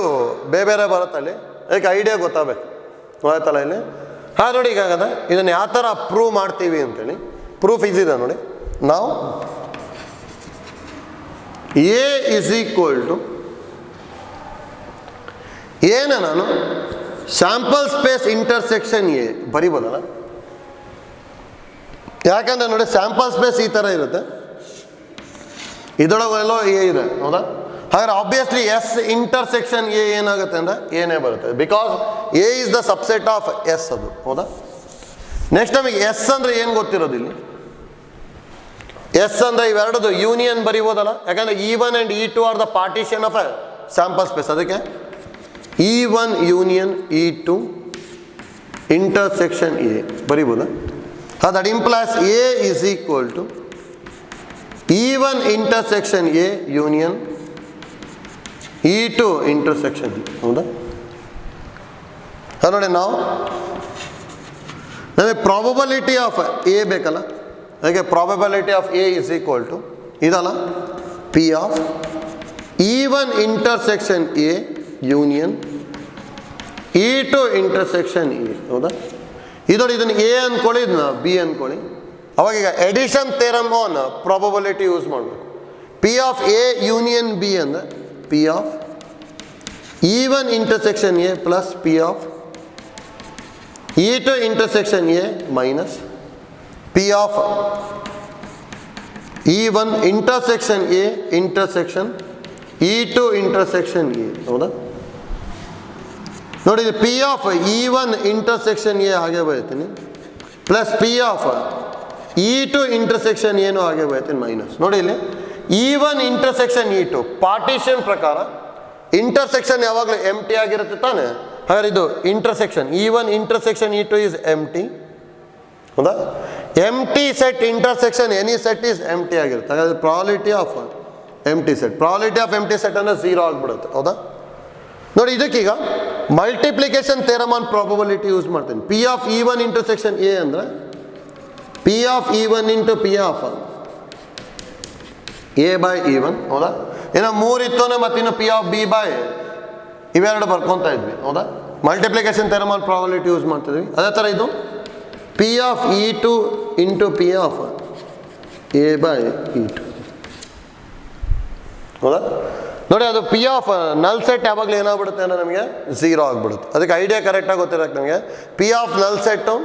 ಬೇರೆ ಬರುತ್ತೆ ಅಲ್ಲಿ, ಅದಕ್ಕೆ ಐಡಿಯಾ ಗೊತ್ತಾಗಬೇಕು. ಆಯ್ತಲ್ಲ ಇಲ್ಲಿ? ಹಾಂ ನೋಡಿ ಈಗಾಗದ ಇದನ್ನು ಯಾವ ಥರ ಪ್ರೂವ್ ಮಾಡ್ತೀವಿ ಅಂತೇಳಿ ಪ್ರೂಫ್ ಈಸಿದೆ ನೋಡಿ. ನಾವು A = ಏನ ನಾನು ಸ್ಯಾಂಪಲ್ ಸ್ಪೇಸ್ ಇಂಟರ್ಸೆಕ್ಷನ್ A ಬರಿಬೋದಲ್ಲ. ಯಾಕಂದರೆ ನೋಡಿ ಸ್ಯಾಂಪಲ್ ಸ್ಪೇಸ್ ಈ ಥರ ಇರುತ್ತೆ, ಇದರೊಳಗೆಲ್ಲೋ A ಇದೆ. ಹೌದಾ? ಹಾಗಾದ್ರೆ ಆಬ್ವಿಯಸ್ಲಿ S ಇಂಟರ್ಸೆಕ್ಷನ್ A ಏನಾಗುತ್ತೆ ಅಂದರೆ ಏನೇ ಬರುತ್ತೆ, because A is the subset of S ಅದು. ಹೌದಾ? ನೆಕ್ಸ್ಟ್ ನಮಗೆ S ಅಂದರೆ ಏನು ಗೊತ್ತಿರೋದು ಇಲ್ಲಿ. S ಅಂದರೆ ಇವೆರಡದು ಯೂನಿಯನ್ ಬರಿಬೋದಲ್ಲ. ಯಾಕಂದರೆ E1 and E2 are the partition of a sample space. ಅದಕ್ಕೆ E1 union E2 intersection A ಬರಿಬೋದಾ? That implies A is equal to E1 intersection A union E2 intersection E. ಹೌದಾ? ನೋಡಿ ನಾವು ನಮಗೆ ಪ್ರಾಬಬಿಲಿಟಿ ಆಫ್ ಎ ಬೇಕಲ್ಲ, ಅದಕ್ಕೆ probability of A is equal to ಇದಲ್ಲ P of E1 intersection A union E2 intersection A. ಹೌದಾ? ಇದೊಂದು ಇದನ್ನು ಎ ಅಂದ್ಕೊಳ್ಳಿ, ಇದನ್ನ ಬಿ ಅಂದ್ಕೊಳ್ಳಿ. ಅವಾಗ ಈಗ addition theorem on probability use ಮಾಡಬೇಕು. P of A union B ಅಂದರೆ P of E1 intersection A plus P of E2 intersection A minus P of E1 intersection A intersection E2 intersection A. ಹೌದಾ? ನೋಡಿ, P of E1 intersection A ಹಾಗೆ ಬರೀತೀನಿ plus P of E2 intersection ಏನು ಹಾಗೆ ಬರೀತೀನಿ minus. ನೋಡಿ ಇಲ್ಲಿ E1 intersection E2 partition ಪ್ರಕಾರ ಇಂಟರ್ಸೆಕ್ಷನ್ ಯಾವಾಗಲೂ ಎಮ್ ಟಿ ಆಗಿರುತ್ತೆ ತಾನೆ. ಹಾಗಾದ್ರೆ ಇದು intersection E1 intersection E2 is empty. ಹೌದಾ? Empty set intersection any set is empty ಆಗಿರುತ್ತೆ. ಹಾಗಾದ್ರೆ probability of empty set, probability of empty set ಅಂದರೆ 0 ಆಗಿಬಿಡುತ್ತೆ. ಹೌದಾ? ನೋಡಿ, ಇದಕ್ಕೀಗ multiplication theorem on probability use ಮಾಡ್ತೀನಿ. P of E1 intersection A ಅಂದರೆ P of E1 into P of A by E1. ಹೌದಾ? ಏನೋ 3 ಇತ್ತು ಮತ್ತು ಇನ್ನು ಪಿ ಆಫ್ ಬಿ ಬೈ ಇವೆರಡು ಬರ್ಕೊತಾ ಇದ್ವಿ. ಹೌದಾ? Multiplication theorem on probability use ಮಾಡ್ತಿದ್ವಿ. ಅದೇ ಥರ ಇದು P of E2 into P of A by E2. ಹೌದಾ? ನೋಡಿ, ಅದು ಪಿ ಆಫ್ ನಲ್ ಸೆಟ್ ಯಾವಾಗಲೂ ಏನಾಗ್ಬಿಡುತ್ತೆ ಅಂದರೆ ನಮಗೆ 0 ಆಗಿಬಿಡುತ್ತೆ. ಅದಕ್ಕೆ ಐಡಿಯಾ ಕರೆಕ್ಟಾಗಿ ಗೊತ್ತಿರಕ್ಕೆ ನಮಗೆ ಪಿ ಆಫ್ ನಲ್ ಸೆಟ್ಟು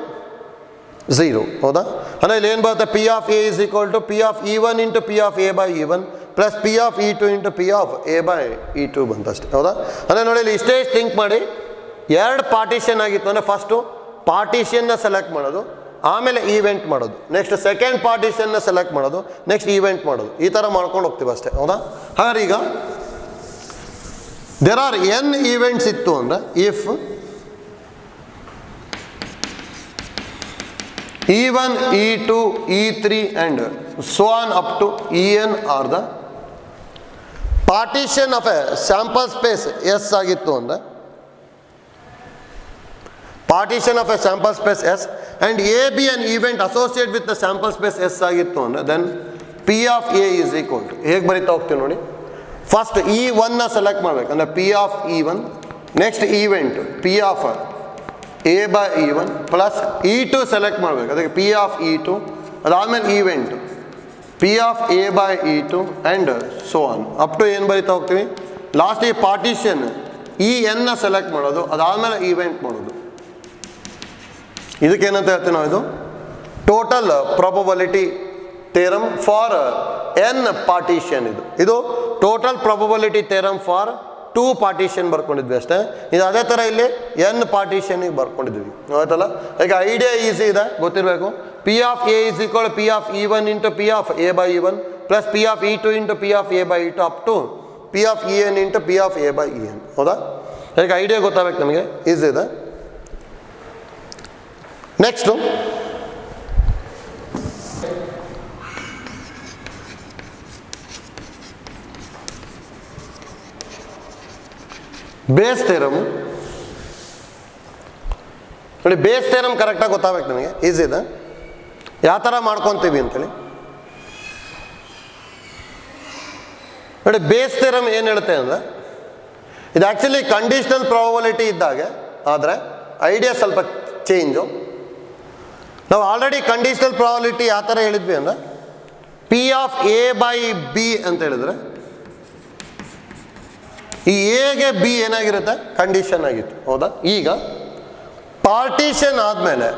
0. ಹೌದಾ? ಅಂದರೆ ಇಲ್ಲಿ ಏನು ಬರುತ್ತೆ, P of A is equal to P of E1 into P of A by E1 plus P of E2 into P of A by E2 ಬಂತಷ್ಟೇ. ಹೌದಾ? ಅಂದರೆ ನೋಡಿ, ಇಲ್ಲಿ ಇಷ್ಟೇ ಥಿಂಕ್ ಮಾಡಿ. 2 ಪಾರ್ಟಿಷನ್ ಆಗಿತ್ತು ಅಂದರೆ ಫಸ್ಟು ಪಾರ್ಟಿಷನ್ನ ಸೆಲೆಕ್ಟ್ ಮಾಡೋದು, ಆಮೇಲೆ ಈವೆಂಟ್ ಮಾಡೋದು, ನೆಕ್ಸ್ಟ್ ಸೆಕೆಂಡ್ ಪಾರ್ಟಿಷನ್ನ ಸೆಲೆಕ್ಟ್ ಮಾಡೋದು, ನೆಕ್ಸ್ಟ್ ಈವೆಂಟ್ ಮಾಡೋದು. ಈ ಥರ ಮಾಡ್ಕೊಂಡು ಹೋಗ್ತೀವಿ ಅಷ್ಟೇ. ಹೌದಾ? ಹಾಗಾದ್ರೆ ಈಗ ದೇರ್ ಆರ್ ಎನ್ ಈವೆಂಟ್ಸ್ ಇತ್ತು ಅಂದರೆ if E1, E2, E3 and so on up to En are the partition of a sample space S ಆಗಿತ್ತು ಅಂದರೆ partition of a sample space S and A be an event associated with the sample space S ಆಗಿತ್ತು ಅಂದರೆ then P of A is equal to ಹೇಗೆ ಬರೀತಾ ಹೋಗ್ತೀವಿ ನೋಡಿ. First E1ನ select ಮಾಡಬೇಕು ಅಂದರೆ P of E1, next event P of A by E1 plus E2 select ಮಾಡಬೇಕು, ಅದಕ್ಕೆ P of E2, ಅದಾದಮೇಲೆ event P of A by E2 and so on up to ಏನು ಬರೀತಾ ಹೋಗ್ತೀವಿ. ಲಾಸ್ಟಿಗೆ ಪಾರ್ಟಿಷನ್ EN ಸೆಲೆಕ್ಟ್ ಮಾಡೋದು, ಅದಾದಮೇಲೆ ಈವೆಂಟ್ ಮಾಡೋದು. ಇದಕ್ಕೇನಂತ ಹೇಳ್ತೀವಿ ನಾವು, ಇದು total probability theorem for N partition. ಇದು total probability theorem for 2 partition ಬರ್ಕೊಂಡಿದ್ವಿ ಅಷ್ಟೇ. ಇದು ಅದೇ ಥರ ಇಲ್ಲಿ ಎನ್ ಪಾರ್ಟಿಷನಿಗೆ ಬರ್ಕೊಂಡಿದ್ವಿ. ಆಯ್ತಲ್ಲ? ಈಗ ಐಡಿಯಾ ಈಸಿ ಇದೆ, ಗೊತ್ತಿರಬೇಕು. P of A is equal P of E1 into P of A by E1 plus P of E2 into P of A by E2 up to P of En into P of A by En. ಹೌದಾ? ಈಗ idea ಗೊತ್ತಾಗಬೇಕು ನಮಗೆ, easy ಇದೆ. Next Bayes theorem. ನೋಡಿ, Bayes theorem ಕರೆಕ್ಟಾಗಿ ಗೊತ್ತಾಗಬೇಕು ನನಗೆ, easy ಇದೆ. ಯಾವ ಥರ ಮಾಡ್ಕೊತೀವಿ ಅಂತೇಳಿ ನೋಡಿ. ಬೇಸ್ ಥಿಯರಮ್ ಏನು ಹೇಳುತ್ತೆ ಅಂದರೆ, ಇದು ಆ್ಯಕ್ಚುಲಿ ಕಂಡೀಷ್ನಲ್ ಪ್ರಾಬಬಿಲಿಟಿ ಇದ್ದಾಗೆ, ಆದರೆ ಐಡಿಯಾ ಸ್ವಲ್ಪ ಚೇಂಜು. ನಾವು ಆಲ್ರೆಡಿ ಕಂಡೀಷ್ನಲ್ ಪ್ರಾಬಬಿಲಿಟಿ ಯಾವ ಥರ ಹೇಳಿದ್ವಿ ಅಂದರೆ P of A by B ಅಂತ ಹೇಳಿದ್ರೆ ಈ ಎಗೆ ಬಿ ಏನಾಗಿರುತ್ತೆ, ಕಂಡೀಷನ್ ಆಗಿತ್ತು. ಹೌದಾ? ಈಗ ಪಾರ್ಟಿಷನ್ ಆದಮೇಲೆ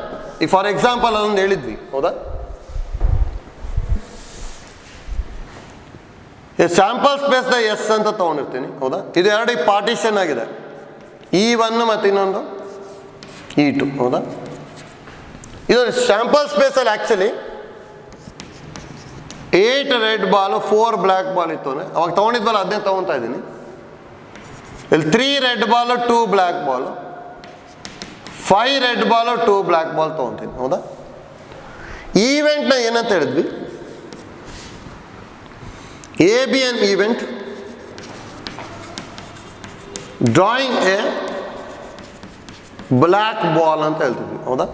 ಈ ಫಾರ್ ಎಕ್ಸಾಂಪಲ್ ಅದೊಂದು ಹೇಳಿದ್ವಿ. ಹೌದಾ? ಸ್ಯಾಂಪಲ್ ಸ್ಪೇಸ್ನ ಎಸ್ ಅಂತ ತೊಗೊಂಡಿರ್ತೀನಿ. ಹೌದಾ? ಇದು ಎರಡು ಪಾರ್ಟಿಷನ್ ಆಗಿದೆ, E1 ಮತ್ತು ಇನ್ನೊಂದು E2. ಹೌದಾ? ಇದು ಸ್ಯಾಂಪಲ್ ಸ್ಪೇಸಲ್ಲಿ actually 8 red ball 4 black ball ಇತ್ತು ಅಂದರೆ ಅವಾಗ ತೊಗೊಂಡಿದ್ವಲ್ಲ ಅದನ್ನೇ ತೊಗೊತಾ ಇದ್ದೀನಿ. ಇಲ್ಲಿ 3 red ball 2 black ball, 5 red ball 2 black ball ತೊಗೊತೀನಿ. ಹೌದಾ? ಈವೆಂಟ್ನ ಏನಂತ ಹೇಳಿದ್ವಿ, A be an event drawing a black ball ಅಂತ ಹೇಳ್ತಿದ್ವಿ, ಹೌದಾ?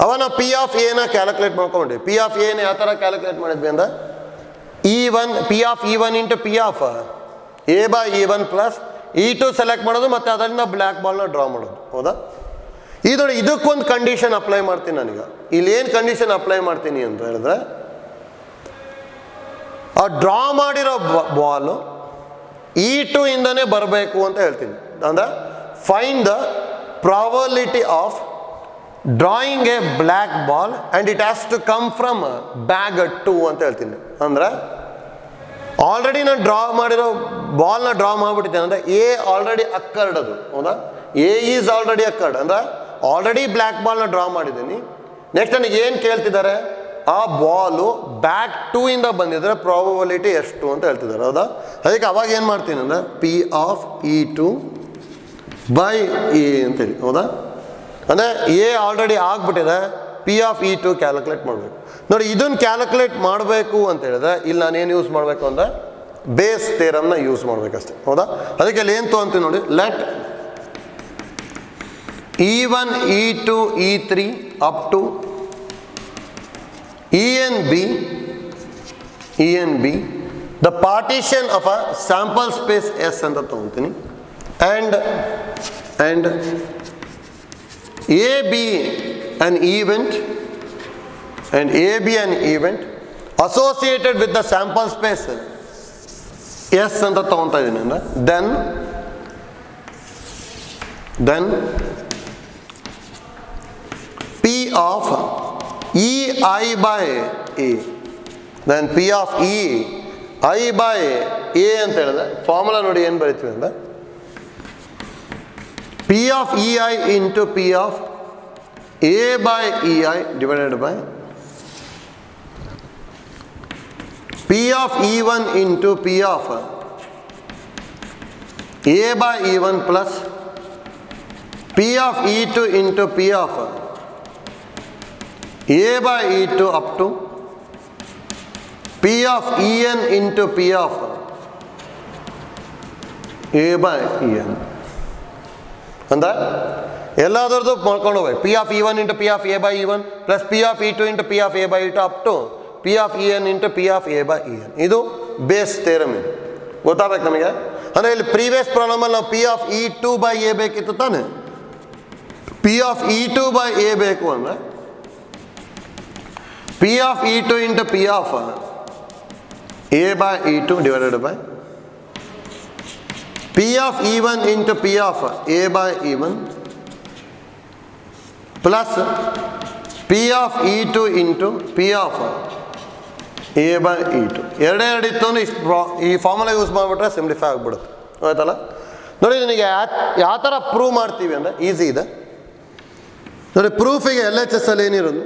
ಅವ ನಾವು ಪಿ ಆಫ್ ಎನ ಕ್ಯಾಲ್ಕುಲೇಟ್ ಮಾಡ್ಕೊಂಡ್ವಿ. ಪಿ ಆಫ್ ಎನ ಯಾವ ಥರ ಕ್ಯಾಲ್ಕುಲೇಟ್ ಮಾಡಿದ್ವಿ ಅಂದ್ರೆ P of E1 into P of A/E1 plus E2 select ಮಾಡೋದು, ಮತ್ತು ಅದರಿಂದ ಬ್ಲ್ಯಾಕ್ ಬಾಲ್ನ ಡ್ರಾ ಮಾಡೋದು, ಹೌದಾ? ಇದು ನೋಡಿ, ಇದಕ್ಕೊಂದು ಕಂಡೀಷನ್ ಅಪ್ಲೈ ಮಾಡ್ತೀನಿ ನಾನೀಗ. ಇಲ್ಲಿ ಏನು ಕಂಡೀಷನ್ ಅಪ್ಲೈ ಮಾಡ್ತೀನಿ ಅಂತ ಹೇಳಿದ್ರೆ, ಆ ಡ್ರಾ ಮಾಡಿರೋ ಬಾಲು E2 ಇಂದನೇ ಬರಬೇಕು ಅಂತ ಹೇಳ್ತೀನಿ. ಅಂದ್ರೆ find the probability of drawing a black ball and it has to come from bag 2 ಅಂತ ಹೇಳ್ತೀನಿ. ಅಂದ್ರೆ ಆಲ್ರೆಡಿ ನಾನು ಡ್ರಾ ಮಾಡಿರೋ ಬಾಲ್ನ ಡ್ರಾ ಮಾಡಿಬಿಟ್ಟಿದ್ದೇನೆ. ಅಂದರೆ ಎ ಆಲ್ರೆಡಿ ಅಕ್ಕರ್ಡ್, ಅದು ಹೌದಾ? ಎ ಈಸ್ ಆಲ್ರೆಡಿ ಅಕ್ಕರ್ಡ್, ಅಂದ್ರೆ ಆಲ್ರೆಡಿ ಬ್ಲ್ಯಾಕ್ ಬಾಲ್ನ ಡ್ರಾ ಮಾಡಿದ್ದೀನಿ. ನೆಕ್ಸ್ಟ್ ನನಗೆ ಏನು ಕೇಳ್ತಿದ್ದಾರೆ, ಆ ಬಾಲು ಬ್ಯಾಗ್ 2 ಇಂದ ಬಂದಿದ್ರೆ ಪ್ರಾಬಬಿಲಿಟಿ ಎಷ್ಟು ಅಂತ ಹೇಳ್ತಿದ್ದಾರೆ, ಹೌದಾ? ಅದಕ್ಕೆ ಅವಾಗ ಏನು ಮಾಡ್ತೀನಿ ಅಂದರೆ P of E2 by A ಅಂತೇಳಿ, ಹೌದಾ? ಅಂದರೆ ಎ ಆಲ್ರೆಡಿ ಆಗಿಬಿಟ್ಟಿದೆ, ಪಿ ಆಫ್ E2 ಕ್ಯಾಲ್ಕುಲೇಟ್ ಮಾಡಬೇಕು. ನೋಡಿ, ಇದನ್ನು ಕ್ಯಾಲ್ಕುಲೇಟ್ ಮಾಡಬೇಕು ಅಂತ ಹೇಳಿದ್ರೆ ಇಲ್ಲಿ ನಾನೇನು ಯೂಸ್ ಮಾಡಬೇಕು ಅಂದರೆ ಬೇಸ್ ಥಿಯರಮ್ನ ಯೂಸ್ ಮಾಡಬೇಕಷ್ಟೆ, ಹೌದಾ? ಅದಕ್ಕೆ ಅಲ್ಲಿ ಏನು ತೊಗೊಂತೀವಿ ನೋಡಿ, let E1 E2 E3 up to EN B the partition of a sample space S ಅಂತ ತೊಗೊತೀನಿ. And AB an event and AB an event associated with the sample space S ಅಂತ ತಗೊತಾ ಇದ್ದೀನಿ. ಅಂದರೆ then P of EI by A, then P of EI by A ಅಂತ ಹೇಳಿದ್ರೆ formula ನೋಡಿ ಏನು ಬರೀತೀವಿ ಅಂದರೆ P of EI into P of A by EI divided by P of E1 into P of A by E1 plus P of E2 into P of A by E2 up to P of En into P of A by En. ಅಂದ್ರೆ ಎಲ್ಲದರದ್ದು ಮಾಡ್ಕೊಂಡು ಹೋಗ್ಬೇಕು. P of E1 into P of A/E1 plus P of E2 into P of A/E2 up to P of En into P of A/En. ಇದು base theorem. ಇದು ಗೊತ್ತಾಗಬೇಕು ನಮಗೆ. ಅಂದರೆ ಇಲ್ಲಿ ಪ್ರೀವಿಯಸ್ ಪ್ರಾಬ್ಲಮಲ್ಲಿ ನಾವು P of E2 by A ಬೇಕಿತ್ತು ತಾನೆ. P of E2 by A ಬೇಕು ಅಂದರೆ P of E2 into P of A/E2 divided by P of E1 into P of A/E1 plus P of E2 into P of A/E2. ಎರಡೆರಡು ಇತ್ತು ಅಂದರೆ ಈ formula use ಮಾಡಿಬಿಟ್ರೆ simplify ಆಗಿಬಿಡುತ್ತೆ, ಆಯ್ತಲ್ಲ? ನೋಡಿ, ನಿನಗೆ ಯಾವ ಥರ ಪ್ರೂವ್ ಮಾಡ್ತೀವಿ ಅಂದರೆ ಈಸಿ ಇದೆ ನೋಡಿ. ಪ್ರೂಫಿಗೆ LHS ಅಲ್ಲಿ ಏನಿರೋದು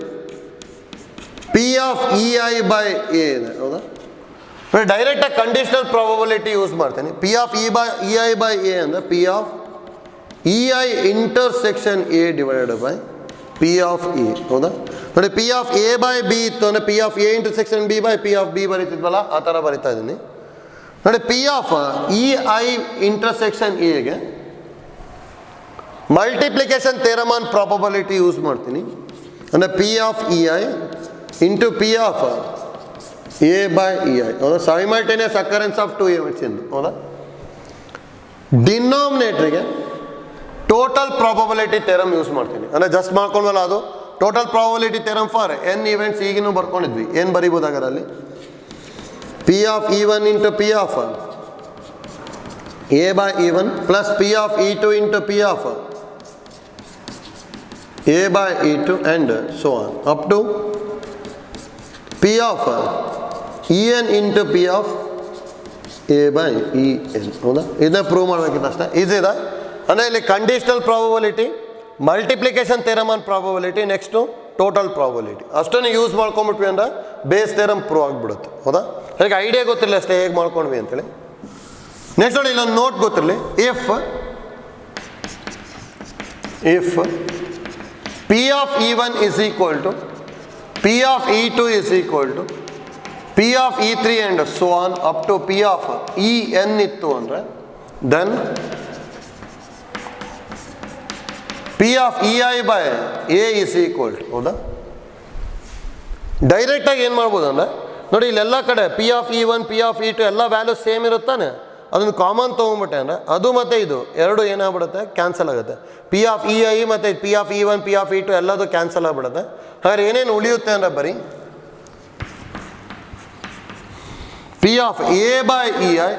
P of EI by A ಇದೆ, ಹೌದಾ? ಡೈರೆಕ್ಟಾಗಿ ಕಂಡೀಷನಲ್ ಪ್ರಾಬಬಿಲಿಟಿ ಯೂಸ್ ಮಾಡ್ತೀನಿ. P of EI by A ಅಂದರೆ P of EI intersection A divided by P of A, ಹೌದಾ? ನೋಡಿ, P of A by B ಇತ್ತು ಅಂದರೆ P of A intersection B by P of B ಬರೀತಿದ್ವಲ್ಲ, ಆ ಥರ ಬರಿತಾ ಇದ್ದೀನಿ. ನೋಡಿ, ಪಿ ಆಫ್ EI ಇಂಟರ್ಸೆಕ್ಷನ್ ಎಗೆ multiplication theorem on probability use ಮಾಡ್ತೀನಿ. ಅಂದರೆ P of EI into P of A/EI, ಹೌದಾ? ಸೈಮಲ್ಟೇನಿಯಸ್ ಅಕರೆನ್ಸ್ ಆಫ್ 2 events ಇಂದು, ಹೌದಾ? ಡಿನಾಮಿನೇಟ್ರಿಗೆ ಟೋಟಲ್ ಪ್ರಾಬಬಿಲಿಟಿ ಥಿಯರಮ್ ಯೂಸ್ ಮಾಡ್ತೀನಿ. ಅಂದರೆ ಜಸ್ಟ್ ಮಾಡ್ಕೊಂಡ್ವಲ್ಲ, ಅದು total probability theorem for N events ಈಗಿನೂ ಬರ್ಕೊಂಡಿದ್ವಿ. ಏನು ಬರೀಬೋದಾಗಾರ ಅಲ್ಲಿ P of E1 into P of A/E1 plus P of E2 into P of A/E2 and so on up to P of En into P of A/En, ಹೌದಾ? ಇದನ್ನ prove ಮಾಡಬೇಕಿತ್ತು ಅಷ್ಟೇ. Easy ಇದೆ. ಅಂದರೆ ಇಲ್ಲಿ conditional probability, multiplication theorem on probability, next total probability ಅಷ್ಟನ್ನು use ಮಾಡ್ಕೊಂಬಿಟ್ವಿ ಅಂದರೆ base theorem prove ಆಗಿಬಿಡುತ್ತೆ, ಹೌದಾ? ಅದಕ್ಕೆ ಐಡಿಯಾ ಗೊತ್ತಿರಲಿ ಅಷ್ಟೇ ಹೇಗೆ ಮಾಡ್ಕೊಂಡ್ವಿ ಅಂತೇಳಿ. ನೆಕ್ಸ್ಟ್ ನೋಡಿ, ಇಲ್ಲೊಂದು ನೋಟ್ ಗೊತ್ತಿರಲಿ. If P of E1 is equal to P of E2 is equal to P of E3 and so on up to P of En ಇತ್ತು ಅಂದರೆ then P P of E I by A is equal to, ಹೌದಾ? ಡೈರೆಕ್ಟಾಗಿ ಏನು ಮಾಡ್ಬೋದು ಅಂದರೆ ನೋಡಿ, ಇಲ್ಲೆಲ್ಲ ಕಡೆ P of E one P of E two ಎಲ್ಲ ವ್ಯಾಲ್ಯೂ ಸೇಮ್ ಇರುತ್ತಾನೆ. ಅದನ್ನು ಕಾಮನ್ ತೊಗೊಂಬಿಟ್ಟೆ ಅಂದರೆ ಅದು ಮತ್ತು ಇದು ಎರಡು ಏನಾಗ್ಬಿಡುತ್ತೆ, ಕ್ಯಾನ್ಸಲ್ ಆಗುತ್ತೆ. ಪಿ ಆಫ್ ಇ ಐ ಮತ್ತು P of E one P of E two ಎಲ್ಲದು ಕ್ಯಾನ್ಸಲ್ ಆಗಿಬಿಡುತ್ತೆ. ಹಾಗಾದ್ರೆ ಏನೇನು ಉಳಿಯುತ್ತೆ ಅಂದರೆ ಬರೀ P of A by E I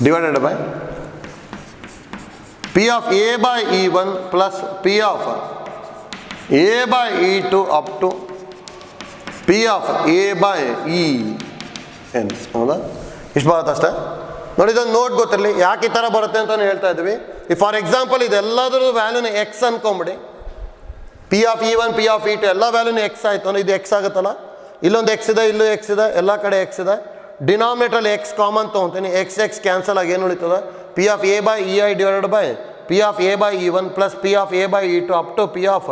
divided by P of A by E one plus P of A by E two up to P of A by E N, ಹೌದಾ? ಇಷ್ಟು ಬರುತ್ತೆ ಅಷ್ಟೇ. ನೋಡಿ, ಇದನ್ನು ನೋಟ್ ಗೊತ್ತಿರಲಿ ಯಾಕೆ ಈ ಥರ ಬರುತ್ತೆ ಅಂತ ಹೇಳ್ತಾ ಇದ್ವಿ. ಈ ಫಾರ್ ಎಕ್ಸಾಂಪಲ್ ಇದೆಲ್ಲದ್ರದ್ದು ವ್ಯಾಲ್ಯೂನ ಎಕ್ಸ್ ಅನ್ಕೊಂಬಿಡಿ. P of E one P of E two ಎಲ್ಲ ವ್ಯಾಲ್ಯೂನ ಎಕ್ಸ್ ಆಯಿತು ಅಂದರೆ ಇದು ಎಕ್ಸ್ ಆಗುತ್ತಲ್ಲ. ಇಲ್ಲೊಂದು ಎಕ್ಸ್ ಇದೆ, ಇಲ್ಲೂ ಎಕ್ಸ್ ಇದೆ, ಎಲ್ಲ ಕಡೆ ಎಕ್ಸ್ ಇದೆ. ಡಿನಾಮಿನೇಟ್ರಲ್ಲಿ ಎಕ್ಸ್ ಕಾಮನ್ ತೊಗೊತೀನಿ. ಎಕ್ಸ್ ಎಕ್ಸ್ ಕ್ಯಾನ್ಸಲ್ ಆಗಿ ಏನು ಉಳಿತದೆ? P of A by E I divided by P of A by E one plus P of A by E two up to P of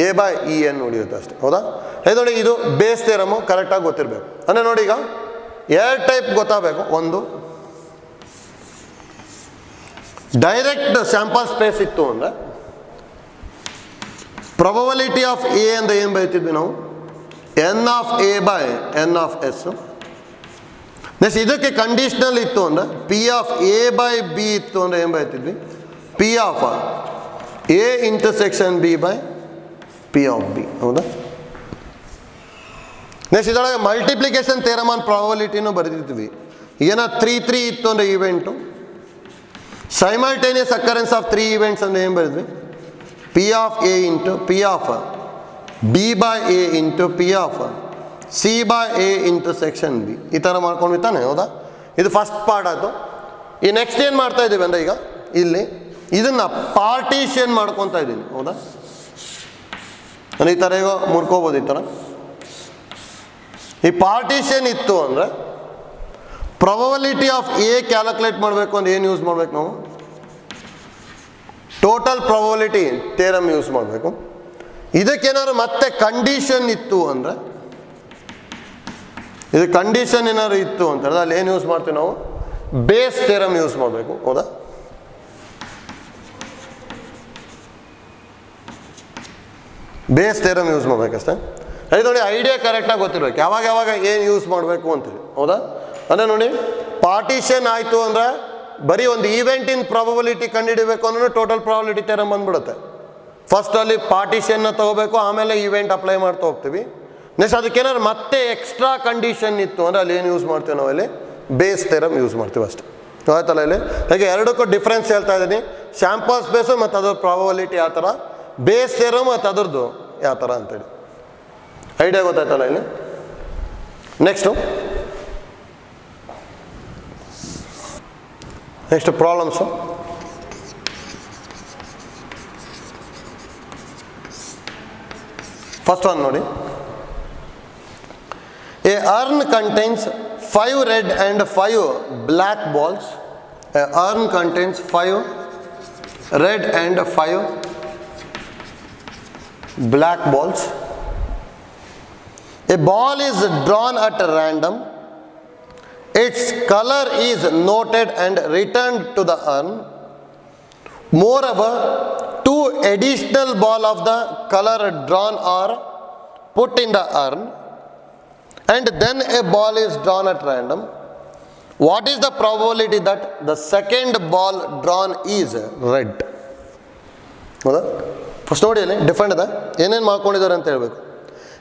A by E N ಉಳಿಯುತ್ತೆ ಅಷ್ಟೇ, ಹೌದಾ? ಇದು ನೋಡಿ, ಇದು base theorem ಕರೆಕ್ಟಾಗಿ ಗೊತ್ತಿರಬೇಕು. ಅಂದರೆ ನೋಡಿ, ಈಗ ಎರಡು ಟೈಪ್ ಗೊತ್ತಾಗಬೇಕು. ಒಂದು ಡೈರೆಕ್ಟ್ ಸ್ಯಾಂಪಲ್ ಸ್ಪೇಸ್ ಇತ್ತು ಅಂದರೆ ಪ್ರೊಬಬಿಲಿಟಿ ಆಫ್ ಎ ಅಂತ ಏನು ಬರೀತಿದ್ವಿ ನಾವು? N of A by N of S. Next ಇದಕ್ಕೆ ಕಂಡೀಷ್ನಲ್ ಇತ್ತು ಅಂದರೆ P of A by B ಇತ್ತು ಅಂದರೆ ಏನು ಬರೀತಿದ್ವಿ? P of A intersection B by P of B, ಹೌದಾ? ನೆಕ್ಸ್ಟ್ ಇದರೊಳಗೆ ಮಲ್ಟಿಪ್ಲಿಕೇಶನ್ ಥಿಯರಮ್ ಆನ್ ಪ್ರಾಬಬಿಲಿಟಿನೂ ಬರೆದಿರ್ತೀವಿ. ಏನೋ 3 ಇತ್ತು ಅಂದರೆ event, simultaneous occurrence of 3 events ಅಂದರೆ ಏನು ಬರೆದ್ವಿ? P of A into P of B by A into P of C by A intersection B. ಈ ಥರ ಮಾಡ್ಕೊಂಡು ತಾನೆ, ಹೌದಾ? ಇದು ಫಸ್ಟ್ ಪಾರ್ಟ್ ಆಯಿತು. ಈ ನೆಕ್ಸ್ಟ್ ಏನು ಮಾಡ್ತಾ ಇದ್ದೀವಿ ಅಂದರೆ ಈಗ ಇಲ್ಲಿ ಇದನ್ನು ಪಾರ್ಟಿಷನ್ ಮಾಡ್ಕೊತಾ ಇದ್ದೀನಿ, ಹೌದಾ? ನಾನು ಈ ಥರ ಈಗ ಮುರ್ಕೋಬೋದು. ಈ ಥರ ಈ ಪಾರ್ಟಿಷನ್ ಇತ್ತು ಅಂದರೆ ಪ್ರೊಬಬಿಲಿಟಿ ಆಫ್ ಎ ಕ್ಯಾಲ್ಕುಲೇಟ್ ಮಾಡಬೇಕು ಅಂದ್ರೆ ಏನು ಯೂಸ್ ಮಾಡಬೇಕು ನಾವು? ಟೋಟಲ್ ಪ್ರೊಬಬಿಲಿಟಿ ಥಿಯರಮ್ ಯೂಸ್ ಮಾಡಬೇಕು. ಇದಕ್ಕೇನಾದ್ರು ಮತ್ತೆ ಕಂಡೀಷನ್ ಇತ್ತು ಅಂದರೆ, ಇದು ಕಂಡೀಷನ್ ಏನಾದ್ರು ಇತ್ತು ಅಂತಂದ್ರೆ ಅಲ್ಲಿ ಏನು ಯೂಸ್ ಮಾಡ್ತೀವಿ ನಾವು? ಬೇಸ್ ಥಿಯರಮ್ ಯೂಸ್ ಮಾಡಬೇಕು, ಹೌದಾ? ಬೇಸ್ ಥಿಯರಮ್ ಯೂಸ್ ಮಾಡಬೇಕಷ್ಟೇ. ಅದು ನೋಡಿ, ಐಡಿಯಾ ಕರೆಕ್ಟಾಗಿ ಗೊತ್ತಿರಬೇಕು ಯಾವಾಗ ಯಾವಾಗ ಏನು ಯೂಸ್ ಮಾಡಬೇಕು ಅಂತೇಳಿ, ಹೌದಾ? ಅಂದರೆ ನೋಡಿ, ಪಾರ್ಟಿಷನ್ ಆಯಿತು ಅಂದರೆ ಬರೀ ಒಂದು ಈವೆಂಟಿನ ಪ್ರಾಬಬಿಲಿಟಿ ಕಂಡುಹಿಡಬೇಕು ಅಂದ್ರೆ ಟೋಟಲ್ ಪ್ರಾಬಬಿಲಿಟಿ ಥಿಯರಮ್ ಬಂದ್ಬಿಡುತ್ತೆ. ಫಸ್ಟ್ ಅಲ್ಲಿ ಪಾರ್ಟಿಷನ್ನ ತೊಗೋಬೇಕು, ಆಮೇಲೆ ಈವೆಂಟ್ ಅಪ್ಲೈ ಮಾಡ್ತಾ ಹೋಗ್ತೀವಿ. ನೆಕ್ಸ್ಟ್ ಅದಕ್ಕೇನಾದ್ರು ಮತ್ತೆ ಎಕ್ಸ್ಟ್ರಾ ಕಂಡೀಷನ್ ಇತ್ತು ಅಂದರೆ ಅಲ್ಲಿ ಏನು ಯೂಸ್ ಮಾಡ್ತೀವಿ ನಾವು? ಅಲ್ಲಿ ಬೇಸ್ ಥಿಯರಮ್ ಯೂಸ್ ಮಾಡ್ತೀವಿ ಅಷ್ಟೇ, ಆಯ್ತಲ್ಲ? ಇಲ್ಲಿ ಹಾಗೆ ಎರಡಕ್ಕೂ ಡಿಫ್ರೆನ್ಸ್ ಹೇಳ್ತಾ ಇದ್ದೀನಿ. ಸ್ಯಾಂಪಲ್ ಸ್ಪೇಸು ಮತ್ತು ಅದ್ರ ಪ್ರಾಬಬಿಲಿಟಿ ಯಾವ ಥರ, ಬೇಸ್ ಥಿಯರಮ್ ಮತ್ತು ಅದ್ರದ್ದು ಯಾವ ಥರ ಅಂತೇಳಿ ಐಡಿಯಾ ಗೊತ್ತಾಯ್ತಲ್ಲ ಇಲ್ಲಿ. Next problems. ಫಸ್ಟ್ ಒನ್ ನೋಡಿ, A earn contains 5 red and 5 black balls. A urn contains 5 red and 5 black balls. A ball is drawn at random. Its color is noted and returned to the urn. Moreover, 2 additional balls of the color drawn are put in the urn, and then a ball is drawn at random. What is the probability that the second ball drawn is red? ಹೌದಾ? First ನೋಡಿ, ಅಲ್ಲಿ different ಇದೆ, ಏನೇನು ಮಾಡ್ಕೊಂಡಿದ್ದಾರೆ ಅಂತ ಹೇಳ್ಬೇಕು.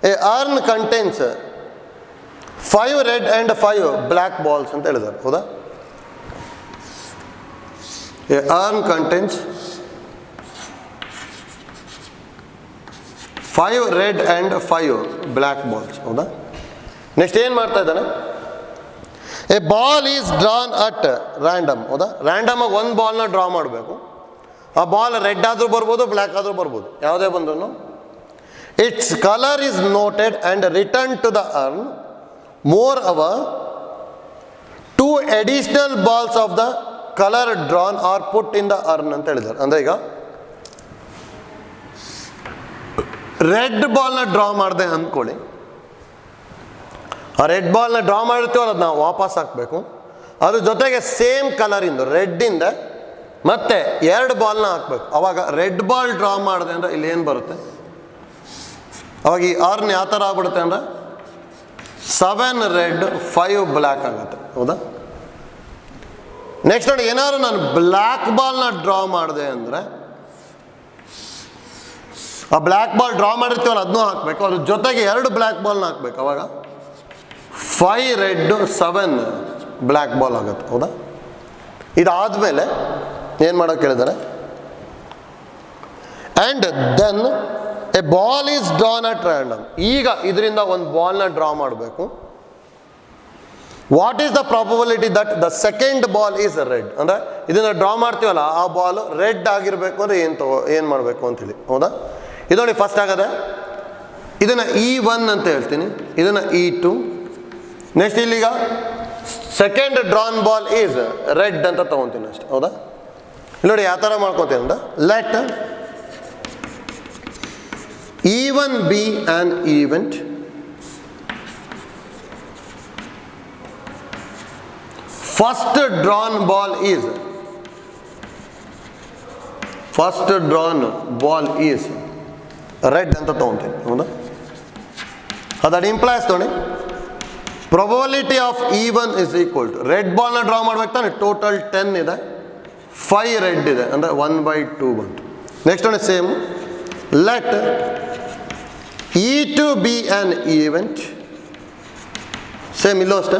A earn contains 5 red and 5 black balls ಅಂತ ಹೇಳಿದ್ದಾರೆ, ಹೌದಾ? A earn contains 5 red and 5 black balls, ಹೌದಾ? ನೆಕ್ಸ್ಟ್ ಏನು ಮಾಡ್ತಾ ಇದ್ದಾನೆ? A ball is drawn at random, ಹೌದಾ? ರ್ಯಾಂಡಮ್ ಆಗಿ ಒಂದು ಬಾಲ್ನ ಡ್ರಾ ಮಾಡಬೇಕು. ಆ ಬಾಲ್ ರೆಡ್ ಆದರೂ ಬರ್ಬೋದು, ಬ್ಲ್ಯಾಕ್ ಆದರೂ ಬರ್ಬೋದು, ಯಾವುದೇ ಬಂದ್ರೂ. Its colour is noted and return to the urn. Moreover 2 additional balls of the colour drawn are put in the urn ಅಂತ ಹೇಳಿದ್ದಾರೆ. ಅಂದರೆ ಈಗ ರೆಡ್ ಬಾಲ್ನ ಡ್ರಾ ಮಾಡಿದೆ ಅಂದ್ಕೊಳ್ಳಿ, ಆ ರೆಡ್ ಬಾಲ್ನ ಡ್ರಾ ಮಾಡಿರ್ತೀವಲ್ಲ, ಅದು ನಾವು ವಾಪಸ್ ಹಾಕಬೇಕು. ಅದ್ರ ಜೊತೆಗೆ ಸೇಮ್ ಕಲರಿಂದ ರೆಡ್ಡಿಂದ ಮತ್ತೆ 2 ಬಾಲ್ನ ಹಾಕ್ಬೇಕು. ಅವಾಗ ರೆಡ್ ಬಾಲ್ ಡ್ರಾ ಮಾಡಿದೆ ಅಂದರೆ ಇಲ್ಲಿ ಏನು ಬರುತ್ತೆ, ಅವಾಗ ಈ ಅರ್ನ್ ಯಾವ ಥರ ಆಗ್ಬಿಡುತ್ತೆ ಅಂದರೆ 7 ರೆಡ್ 5 ಬ್ಲ್ಯಾಕ್ ಆಗುತ್ತೆ. ಹೌದಾ? ನೆಕ್ಸ್ಟ್ ನೋಡಿ, ಏನಾದ್ರು ನಾನು ಬ್ಲ್ಯಾಕ್ ಬಾಲ್ನ ಡ್ರಾ ಮಾಡಿದೆ ಅಂದರೆ ಆ ಬ್ಲ್ಯಾಕ್ ಬಾಲ್ ಡ್ರಾ ಮಾಡಿರ್ತೀವಲ್ಲ ಅದನ್ನೂ ಹಾಕಬೇಕು, ಅದ್ರ ಜೊತೆಗೆ 2 ಬ್ಲ್ಯಾಕ್ ಬಾಲ್ನ ಹಾಕ್ಬೇಕು. ಅವಾಗ 5 ರೆಡ್ 7 ಬ್ಲ್ಯಾಕ್ ಬಾಲ್ ಆಗುತ್ತೆ. ಹೌದಾ? ಇದಾದಮೇಲೆ ಏನು ಮಾಡೋಕೆ ಹೇಳಿದ್ದಾರೆ, and then a ball is drawn at random. ಈಗ ಇದರಿಂದ ಒಂದು ಬಾಲ್ನ ಡ್ರಾ ಮಾಡಬೇಕು. What is the probability that the second ball is red? ಅಂದರೆ ಇದನ್ನು ಡ್ರಾ ಮಾಡ್ತೀವಲ್ಲ ಆ ಬಾಲ್ ರೆಡ್ ಆಗಿರಬೇಕು ಅಂದರೆ ಏನು ಮಾಡಬೇಕು ಅಂತೇಳಿ. ಹೌದಾ? ಇದು ನೋಡಿ, ಫಸ್ಟ್ ಆಗದೆ ಇದನ್ನು E1 ಅಂತ ಹೇಳ್ತೀನಿ, ಇದನ್ನು E2. ನೆಕ್ಸ್ಟ್ ಇಲ್ಲಿಗ second drawn ball is red ಅಂತ ತೊಗೊತೀನಿ ಅಷ್ಟೆ. ಹೌದಾ? ಇಲ್ಲಿ ನೋಡಿ ಯಾವ ಥರ ಮಾಡ್ಕೊತೀನಿ ಅಂದ್ರೆ, let E1 be an event first drawn ball is red ಅಂತ ತೊಗೊತೀನಿ. ಹೌದಾ? ಅದು ಇಂಪ್ಲೈಸ್ ನೋಡಿ, probability of E1 is equal to red ಬಾಲ್ನ ಡ್ರಾ ಮಾಡ್ಬೇಕು ತಾನೆ, ಟೋಟಲ್ 10 ಇದೆ, 5 ರೆಡ್ ಇದೆ ಅಂದರೆ 1/2 ಬಂತು. ನೆಕ್ಸ್ಟ್ ನೋಡಿ same, let E2 be an event, same ಇಲ್ಲೂ ಅಷ್ಟೇ,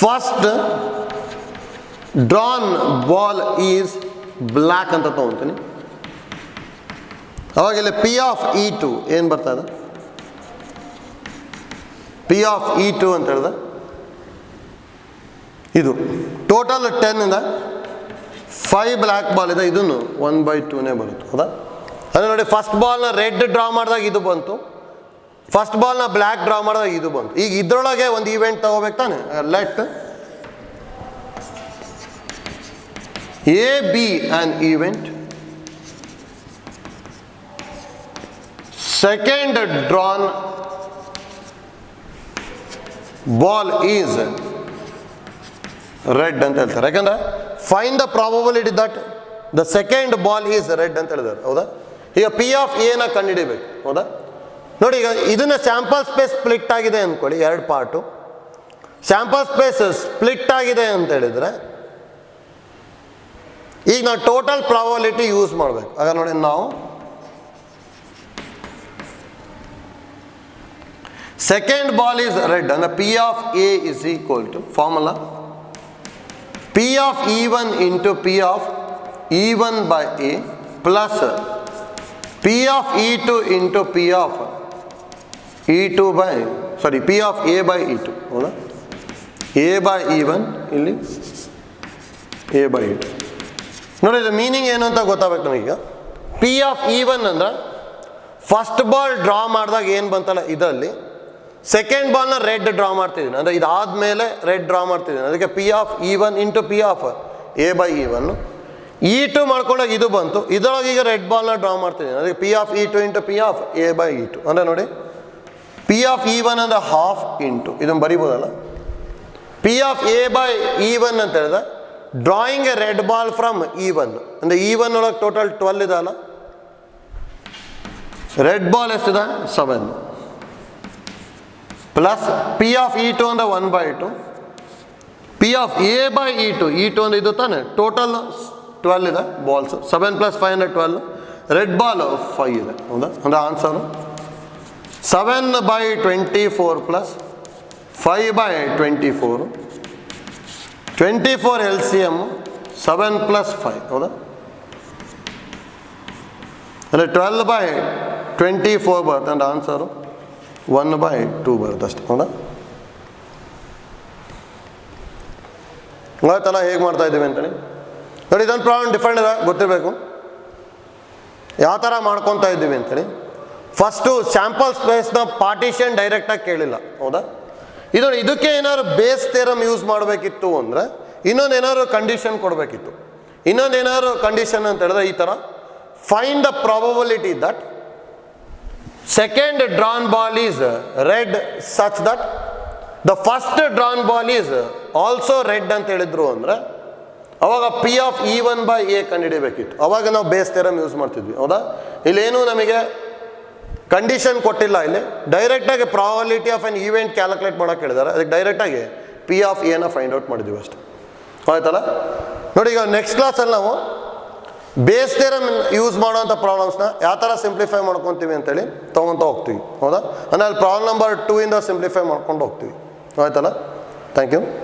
first drawn ball is black ಅಂತ ತೊಗೊತೀನಿ. ಅವಾಗ ಇಲ್ಲಿ P ಆಫ್ E2 ಏನು ಬರ್ತಾ ಇದೆ, P ಆಫ್ E2 ಅಂತ ಹೇಳಿದೆ, ಇದು ಟೋಟಲ್ 10 ಇದೆ, 5 ಬ್ಲ್ಯಾಕ್ ಬಾಲ್ ಇದೆ, ಇದನ್ನು 1/2ನೇ ಬರುತ್ತೆ. ಹೌದಾ? ಅಂದರೆ ನೋಡಿ, ಫಸ್ಟ್ ಬಾಲ್ನ ರೆಡ್ ಡ್ರಾ ಮಾಡಿದಾಗ ಇದು ಬಂತು, ಫಸ್ಟ್ ಬಾಲ್ನ ಬ್ಲ್ಯಾಕ್ ಡ್ರಾ ಮಾಡಿದಾಗ ಇದು ಬಂತು. ಈಗ ಇದರೊಳಗೆ ಒಂದು ಈವೆಂಟ್ ತಗೋಬೇಕು ತಾನೆ, let A be an event, second drawn ball is red ಅಂತ ಹೇಳ್ತಾರೆ. ಯಾಕಂದ್ರೆ find the probability that the second ball is red ಅಂತ ಹೇಳಿದ್ದಾರೆ. ಹೌದಾ? ಈಗ P ಆಫ್ ಎನ ಕಂಡುಹಿಡಿಬೇಕು. ಹೌದಾ? ನೋಡಿ, ಈಗ ಇದನ್ನ ಸ್ಯಾಂಪಲ್ ಸ್ಪೇಸ್ ಸ್ಪ್ಲಿಟ್ ಆಗಿದೆ ಅಂದ್ಕೊಳ್ಳಿ, 2 ಪಾರ್ಟು. ಸ್ಯಾಂಪಲ್ ಸ್ಪೇಸ್ ಸ್ಪ್ಲಿಟ್ ಆಗಿದೆ ಅಂತ ಹೇಳಿದ್ರೆ ಈಗ ನಾವು ಟೋಟಲ್ ಪ್ರಾಬಬಿಲಿಟಿ ಯೂಸ್ ಮಾಡಬೇಕು. ಆಗ ನೋಡಿ, ನಾವು ಸೆಕೆಂಡ್ ಬಾಲ್ ಈಸ್ ರೆಡ್ ಅಂದರೆ P of A is equal to formula P of E1 into P of E1 by A plus P of E2 into P of E2 by P of A by E2. ಹೌದಾ? A by E1 ಇಲ್ಲಿ A by E2. ನೋಡಿ, ಇದು meaning ಏನು ಅಂತ ಗೊತ್ತಾಗಬೇಕು ನಮಗೀಗ. P of E1 ಅಂದ್ರೆ first ball draw ಮಾಡಿದಾಗ ಏನು ಬಂತಲ್ಲ ಇದರಲ್ಲಿ, ಸೆಕೆಂಡ್ ಬಾಲ್ನ ರೆಡ್ ಡ್ರಾ ಮಾಡ್ತಿದ್ದೀನಿ ಅಂದರೆ ಇದಾದಮೇಲೆ ರೆಡ್ ಡ್ರಾ ಮಾಡ್ತಿದ್ದೀನಿ, ಅದಕ್ಕೆ P of E1 into P of A by E1. E2 ಮಾಡ್ಕೊಂಡಾಗ ಇದು ಬಂತು, ಇದರೊಳಗೆ ಈಗ ರೆಡ್ ಬಾಲ್ನ ಡ್ರಾ ಮಾಡ್ತಿದ್ದೀನಿ, ಅದಕ್ಕೆ P of E2 into P of A by E2. ಅಂದರೆ ನೋಡಿ, P ಆಫ್ E1 ಅಂದರೆ ಹಾಫ್ ಇಂಟು ಇದನ್ನು ಬರಿಬೋದಲ್ಲ, P of A by E1 ಅಂತ ಹೇಳಿದ್ರೆ drawing A red ball from E1 ಅಂದರೆ E1 ಒಳಗೆ ಟೋಟಲ್ 12 ಇದೆ ಅಲ್ಲ, ರೆಡ್ ಬಾಲ್ ಎಷ್ಟಿದೆ 7 ಪ್ಲಸ್ P ಆಫ್ E2 ಅಂದರೆ 1/2, P of A by E2 ಅಂದರೆ ಇದು ತಾನೆ, ಟೋಟಲ್ 12 ಇದೆ ಬಾಲ್ಸ್, 7 + 5 ಅಂದರೆ 12, ರೆಡ್ ಬಾಲ್ 5 ಇದೆ. ಹೌದಾ? ಅಂದರೆ ಆನ್ಸರು 7/24 ಪ್ಲಸ್ 5/24, 24 LCM 7 + 5. ಹೌದಾ? ಅಂದರೆ 12/24 ಬರುತ್ತೆ, ಅಂದರೆ ಆನ್ಸರು 1/2 ಬರುತ್ತೆ ಅಷ್ಟೆ. ಹೌದಾ? ಗೊತ್ತಲ್ಲ ಹೇಗೆ ಮಾಡ್ತಾ ಇದ್ದೀವಿ ಅಂತೇಳಿ. ನೋಡಿ, ಇದೊಂದು ಪ್ರಾಬ್ಲಮ್ ಡಿಫ್ರೆಂಟ್ ಇದೆ, ಗೊತ್ತಿರಬೇಕು ಯಾವ ಥರ ಮಾಡ್ಕೊತಾ ಇದ್ದೀವಿ ಅಂತೇಳಿ. ಫಸ್ಟು ಸ್ಯಾಂಪಲ್ ಸ್ಪೇಸ್ನ ಪಾರ್ಟಿಷನ್ ಡೈರೆಕ್ಟಾಗಿ ಕೇಳಿಲ್ಲ. ಹೌದಾ? ಇದಕ್ಕೆ ಏನಾದ್ರು ಬೇಸ್ ಥಿಯರಮ್ ಯೂಸ್ ಮಾಡಬೇಕಿತ್ತು ಅಂದರೆ ಇನ್ನೊಂದೇನಾದ್ರು ಕಂಡೀಷನ್ ಕೊಡಬೇಕಿತ್ತು. ಇನ್ನೊಂದೇನಾದ್ರು ಕಂಡೀಷನ್ ಅಂತ ಹೇಳಿದ್ರೆ ಈ ಥರ, find the probability that second drawn ball is red such that the first drawn ball is also red ಅಂತ ಹೇಳಿದ್ರು ಅಂದರೆ ಅವಾಗ P of E1 by A ಕಂಡುಹಿಡಿಯಬೇಕಿತ್ತು. ಅವಾಗ ನಾವು ಬೇಸ್ ಥಿಯರಮ್ ಯೂಸ್ ಮಾಡ್ತಿದ್ವಿ, ಹೌದಾ? ಇಲ್ಲೇನು ನಮಗೆ ಕಂಡೀಷನ್ ಕೊಟ್ಟಿಲ್ಲ, ಇಲ್ಲಿ ಡೈರೆಕ್ಟಾಗಿ probability of an event calculate ಮಾಡೋಕೆ ಹೇಳಿದ್ದಾರೆ. ಅದಕ್ಕೆ ಡೈರೆಕ್ಟಾಗಿ ಪಿ ಆಫ್ ಎನ ಫೈಂಡ್ ಔಟ್ ಮಾಡಿದ್ವಿ ಅಷ್ಟೇ, ಆಯ್ತಲ್ಲ? ನೋಡಿ, ಈಗ ನೆಕ್ಸ್ಟ್ ಕ್ಲಾಸಲ್ಲಿ ನಾವು ಬೇಸ್ ಥಿಯರಮ್ ಯೂಸ್ ಮಾಡೋವಂಥ ಪ್ರಾಬ್ಲಮ್ಸ್ನ ಯಾವ ಥರ ಸಿಂಪ್ಲಿಫೈ ಮಾಡ್ಕೊತೀವಿ ಅಂತೇಳಿ ತೊಗೊತ ಹೋಗ್ತೀವಿ, ಹೌದಾ? ಅಂದರೆ ಅಲ್ಲಿ ಪ್ರಾಬ್ಲಮ್ ನಂಬರ್ 2 ಇಂದ ಸಿಂಪ್ಲಿಫೈ ಮಾಡ್ಕೊಂಡು ಹೋಗ್ತೀವಿ, ಆಯ್ತಲ್ಲ? Thank you.